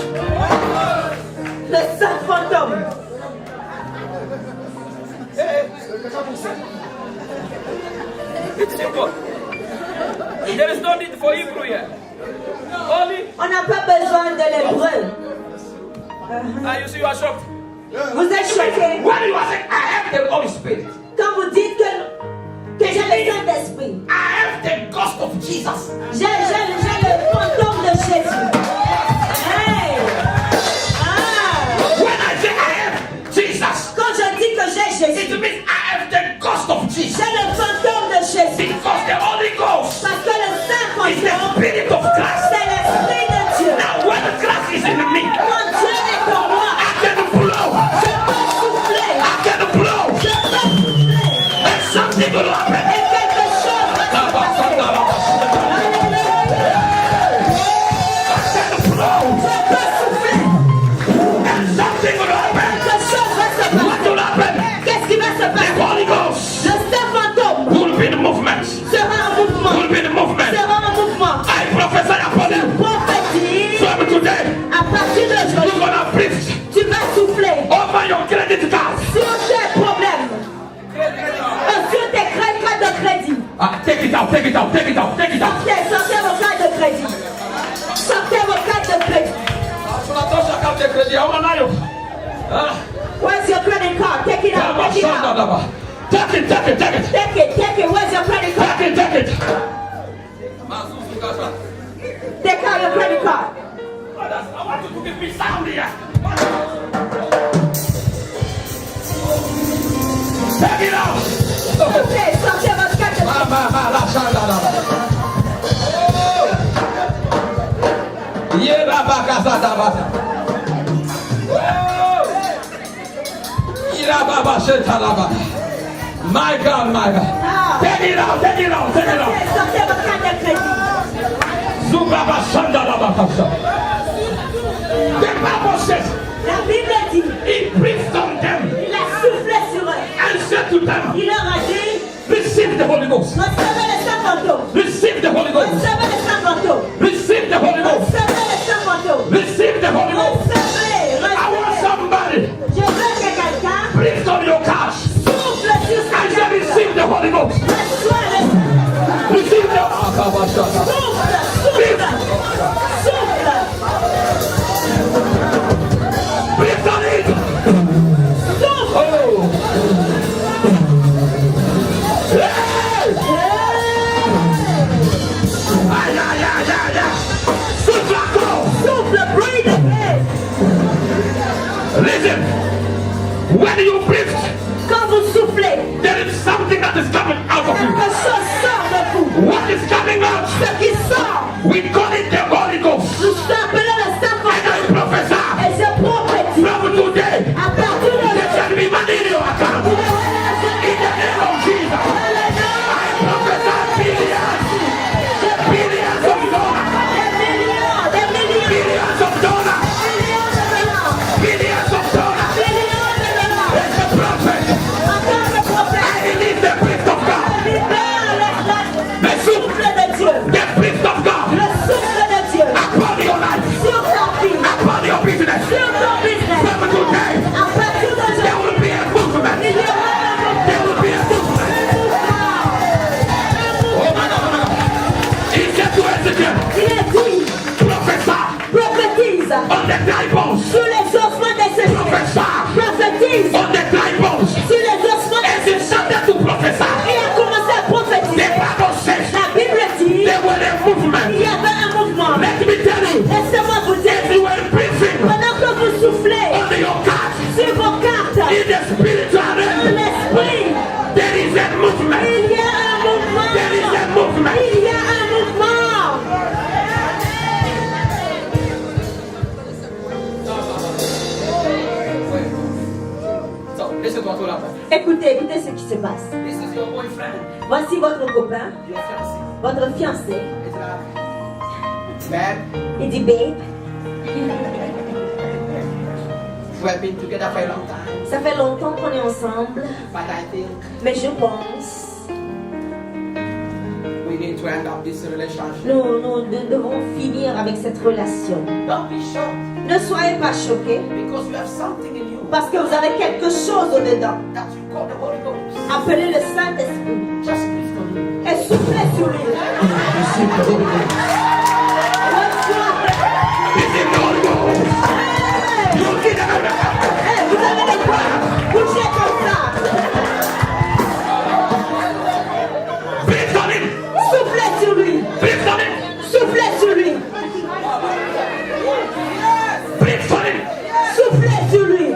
Le Saint fantôme. It's simple. There is no need for Hebrew here. Holy. On n'a pas besoin de l'hébreu. You see, you are shocked. Vous êtes choqués When you are saying, I have the Holy Spirit, quand vous dites que j'ai le Saint-Esprit. I have the ghost of Jesus. J'ai le fantôme de Jésus. Hey! Ah! When I say I have Jesus, Quand je dis que j'ai Jésus, it means I have the ghost of Jesus. j'ai le fantôme de Jésus. Because the Holy Ghost Parce que le Saint is the fantôme, Spirit of Christ. c'est l'Esprit de Dieu. Now when Christ is in me, Quand Dieu est en moi, I can blow. je peux souffler. I can blow. Je peux souffler. And something will happen. Et quelque chose va se passer. Alléluia. I can blow. Je peux souffler. And something will happen. Quelque chose va se What passer. will happen? Qu'est-ce qui va se The passer? Holy Ghost Le Saint fantôme will be in movement. sera en mouvement. Will be in movement. Sera en mouvement. I prophesy upon you. Prophétise, From today, à partir you're d'aujourd'hui, gonna breathe tu vas souffler over your credit card. sur tes problèmes, sur tes cartes de crédit. Take it out, take it out, take it out, take it out. Sortez vos cartes de crédit. Sortez vos cartes de crédit. Tunatosha kama credit hauna nayo. Where's your credit card? Take it out. Take it out. Take it, take it, take it. Take it. Take it. Where's your credit card? Take it, take it. Take out your credit card. I want you to give me sound here. Take it out. Sortez votre carte de crédit. My God, my God. Take it out, take it out, take it out. Sortez votre carte de crédit. The Bible says, La Bible dit, he breathed on them il a soufflé sur eux. and said to them, Il leur a dit, receive the Holy Ghost. recevez le Saint fantôme. Receive the Holy Ghost. Recevez le Saint fantôme. Receive the Holy Ghost. Recevez le Saint fantôme. Receive the Holy Ghost. Recevez, I want recevez. somebody Je veux que quelqu'un breathe on your cash souffle sur sa and say, carte. receive the Holy Ghost. Reçois le Receive the souffle, souffle, souffle. breathe on it. Souffle. Oh. Hey! I se passe. This is your boyfriend, Voici votre copain, your fiancé. votre fiancé. It's like, man, Il dit, babe, we have been together for a long time, ça fait longtemps qu'on est ensemble, but I think mais je pense we need to end up this relationship. nous devons finir avec cette relation. Don't be shocked Ne soyez pas choqués because you have something in you parce que vous avez quelque chose au-dedans. that you call the Holy Ghost. Appelez le Saint-Esprit Just breathe on you. et soufflez sur lui. Hey, vous avez les bras, bougez comme ça. Breathe on him. Soufflez sur lui. Breathe on him. Soufflez sur lui. Breathe on him. Soufflez sur lui.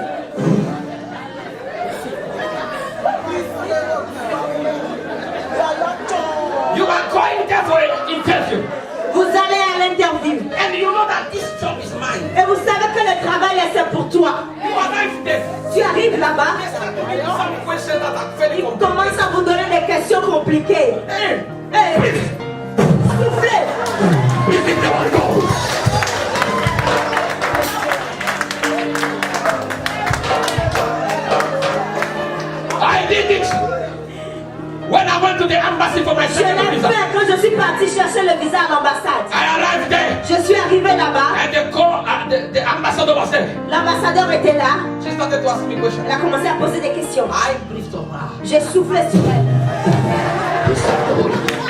You are going there for an interview. Vous allez à l'interview. And you know that this job is mine. Et vous savez que le travail est c'est pour toi. You arrive there. Tu arrives là-bas, Some questions that are very il complicated. commence à vous donner des questions compliquées. Hey, soufflez. Receive the Holy Ghost. I did it when I went to the embassy for my Je second l'ai visa. fait quand je suis partie chercher le visa à l'ambassade. I arrived there Je suis arrivée là-bas, and the ambassador was there. l'ambassadeur était là, She started to ask me questions. il a commencé à poser des questions. I breathed on her. J'ai soufflé sur elle.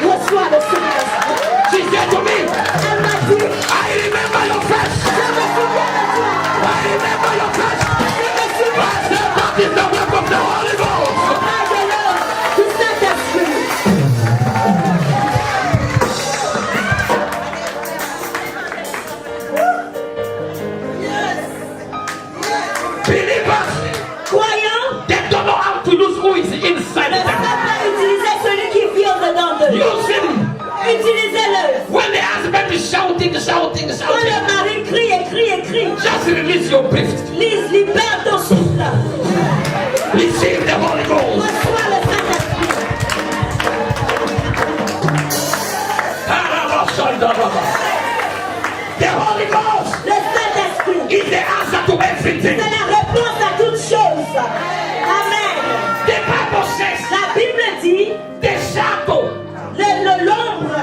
Reçois le Saint-Esprit. She said to me, Elle m'a dit, I remember your face. je me souviens de toi. I remember your face. Je me souviens I said that is the work of the Holy Ghost. de l'œuvre du Saint-Esprit. Believers, Croyants they don't know how to use who is inside ne them. savent pas utiliser celui qui vit au-dedans d'eux. Use him. Utilisez-le. When the husband is shouting, shouting, Quand shouting, le mari crie et crie et crie, just release your gift. libère ton souffle. Receive the Holy Ghost. Reçois le Saint-Esprit. The Holy Ghost Le Saint-Esprit, is the answer to everything. c'est la réponse à toutes choses. Amen. The Bible says La Bible dit, the shadow, l'ombre,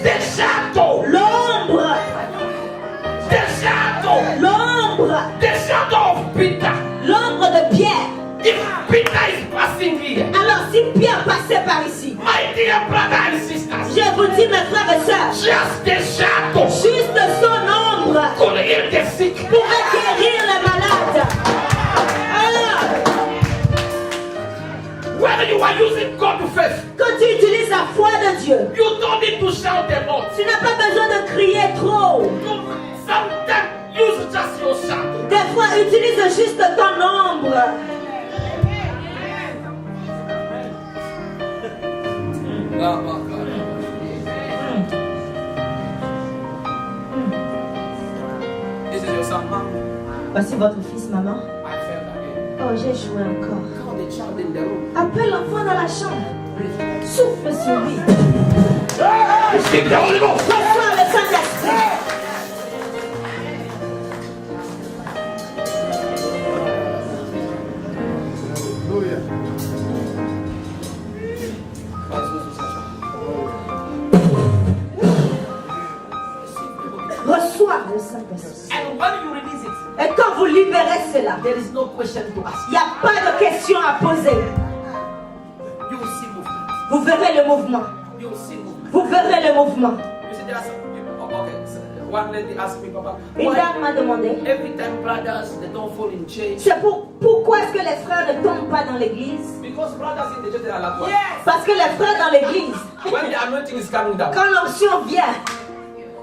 the shadow, l'ombre, the shadow, l'ombre, the shadow of Peter. l'ombre de Pierre. If Peter is passing here, Alors si Pierre passait par ici, my dear brother and sisters, je vous dis mes frères et sœurs, just the shadow juste son ombre could heal the sick. pourrait guérir les malades. Alors, When you are using God to faith, quand tu utilises la foi de Dieu, you don't need to shout a lot. tu n'as pas besoin de crier trop. You sometimes use just your shadow. Des fois, utilise juste ton ombre. This is your son, mom. Voici votre fils, maman. I felt again. Oh, j'ai joué encore. Call the child in the room. Appelle l'enfant dans la chambre. Souffle sur lui. Receive the Holy Ghost. Reçois le Saint-Esprit. Reçois le Saint-Esprit. And when you release it, Et quand vous libérez cela, there is no question to ask. il n'y a pas de question à poser. You will see movement. Vous verrez le mouvement. You will see movement. Vous verrez le mouvement. You see, there are some people. Okay, so one lady asked me, Papa, Une why dame m'a demandé, every time brothers they don't fall in church? c'est pourquoi est-ce que les frères ne tombent pas dans l'église? Because brothers in the church they are like what? Parce que les frères dans l'église, When the anointing is coming down, quand l'onction vient,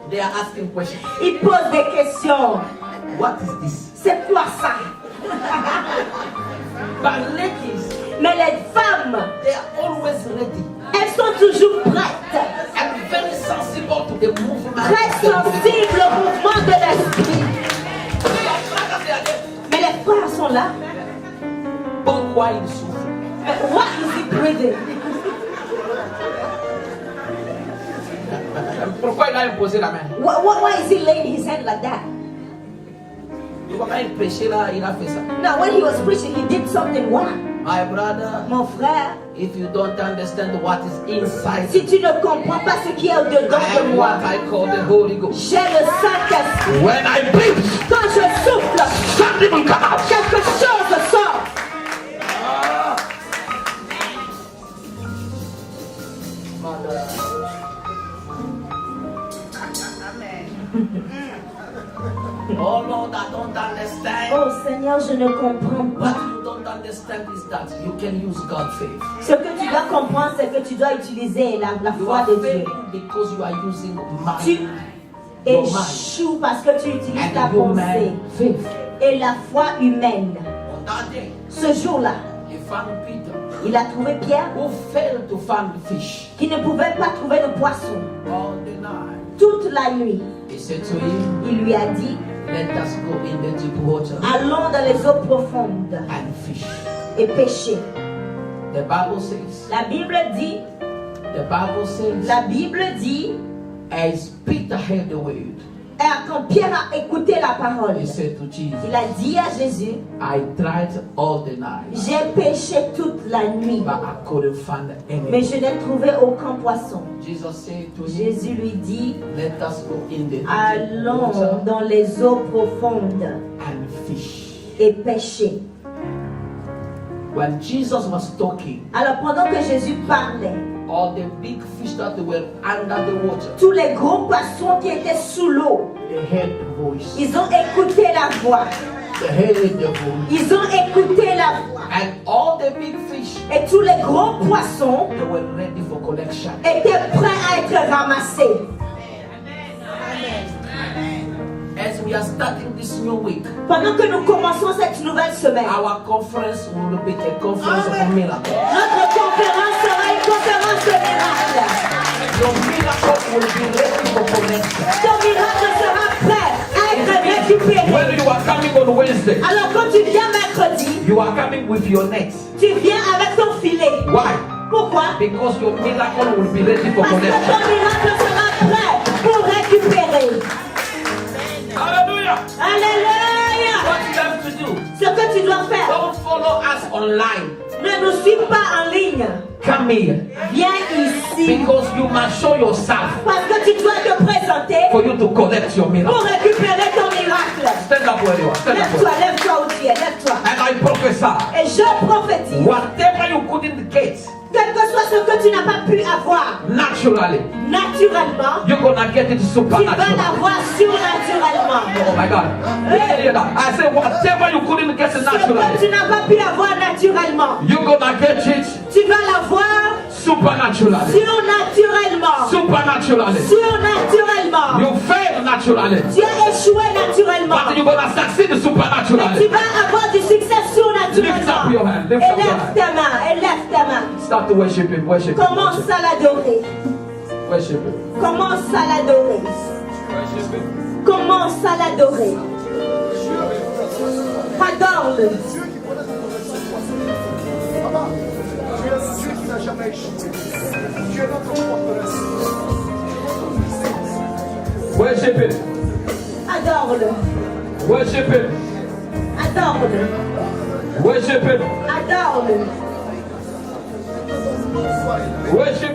they are asking questions. ils posent des questions. What is this? C'est quoi ça? But ladies, Mais les femmes, they are always ready elles sont toujours prêtes, and very sensible to the movement. très sensibles au mouvement de l'esprit. Brothers, they are there. Mais les frères sont là. Don't Pourquoi il souffre? But why is he breathing? Pourquoi il a imposé la main? Why is he laying his hand like that? Quand il prêchait là, il a fait ça. Now, when he was preaching, he did something wrong. My brother, Mon frère, if you don't understand what is inside, si tu ne comprends pas ce qui est au-dedans I de am moi, what I call the Holy Ghost. j'ai le Saint-Esprit. When I breathe, Quand je souffle, something will come out. quelque chose sort. Oh Lord, I don't understand. Oh Seigneur, je ne comprends What pas. you don't understand is that you can use God's faith. Ce que tu dois comprendre, c'est que tu dois utiliser la You foi are de Dieu. failing because you are using Tu mind. Your mind. échoues parce que tu utilises ta And human pensée faith. et la foi humaine. On that day, Ce jour-là, he found Peter, il a trouvé Pierre who failed to find the fish qui ne pouvait pas trouver de poisson. all the night. Toute la nuit, He said to him, il lui a dit, let us go in the deep water allons dans les eaux profondes and fish. et pêcher. The Bible says, La Bible dit, la Bible says, as Peter heard the word, et quand Pierre a écouté la parole, he said to Jesus, il a dit à Jésus, I tried all the night, j'ai pêché toute la nuit, but I couldn't find mais any. je n'ai trouvé aucun poisson. Jesus said to him, Jésus lui dit, let us go in the deep allons water dans les eaux profondes and fish. et pêcher. When Jesus was talking, Alors pendant que Jésus parlait, all the big fish that were under the water, tous les gros poissons qui étaient sous l'eau, they heard the voice. ils ont écouté la voix. They heard the voice. Ils ont écouté la voix. And all the big fish, Et tous les gros poissons they were ready for collection. étaient prêts à être ramassés. As we are starting this new week, Pendant que nous commençons cette nouvelle semaine, our conference will be a conference of miracles. notre conférence sera une conférence de miracles. Your miracle will be ready for connection. Ton miracle sera prêt à être récupéré. When you are coming on Wednesday, Alors quand tu viens mercredi, you are coming with your net. tu viens avec ton filet. Why? Pourquoi? Because your miracle will be ready for Parce que connection. ton miracle sera prêt pour récupérer. Hallelujah. Alléluia! What you have to do, Ce que tu dois faire, don't follow us online. ne nous suis pas en ligne. Come here. Viens ici. Because you must show yourself Parce que tu dois te présenter for you to collect your miracle. pour récupérer ton miracle. Stand up where you are. Stand up where you Lève-toi, lève-toi où tu es, lève-toi. are. And I prophesy. Et je prophétise, Whatever you couldn't get quel que soit ce que tu n'as pas pu avoir naturally, naturellement, you're gonna get it tu vas supernaturally. l'avoir surnaturellement. Oh my God. Hear that? I say whatever you couldn't get Ce que tu naturally, n'as pas pu avoir naturellement, you're gonna get it tu vas l'avoir supernaturally. surnaturellement. Supernaturally. Surnaturellement. You fail naturally, Tu as échoué naturellement. but you're gonna succeed Mais tu supernaturally. vas avoir du succès Lift up your surnaturellement. hand. Lift up your Élève hand. ta main, élève ta main. Start to worship Him. Worship Him. Commence à l'adorer. Worship Him. Commence à l'adorer. Worship Him. Commence à l'adorer. Adore-le. Papa, tu es le Dieu qui n'a jamais échoué. Tu es notre forteresse. Worship Him. Adore-le. Worship Him. Adore-le. Worship Him. Adore-le. Worship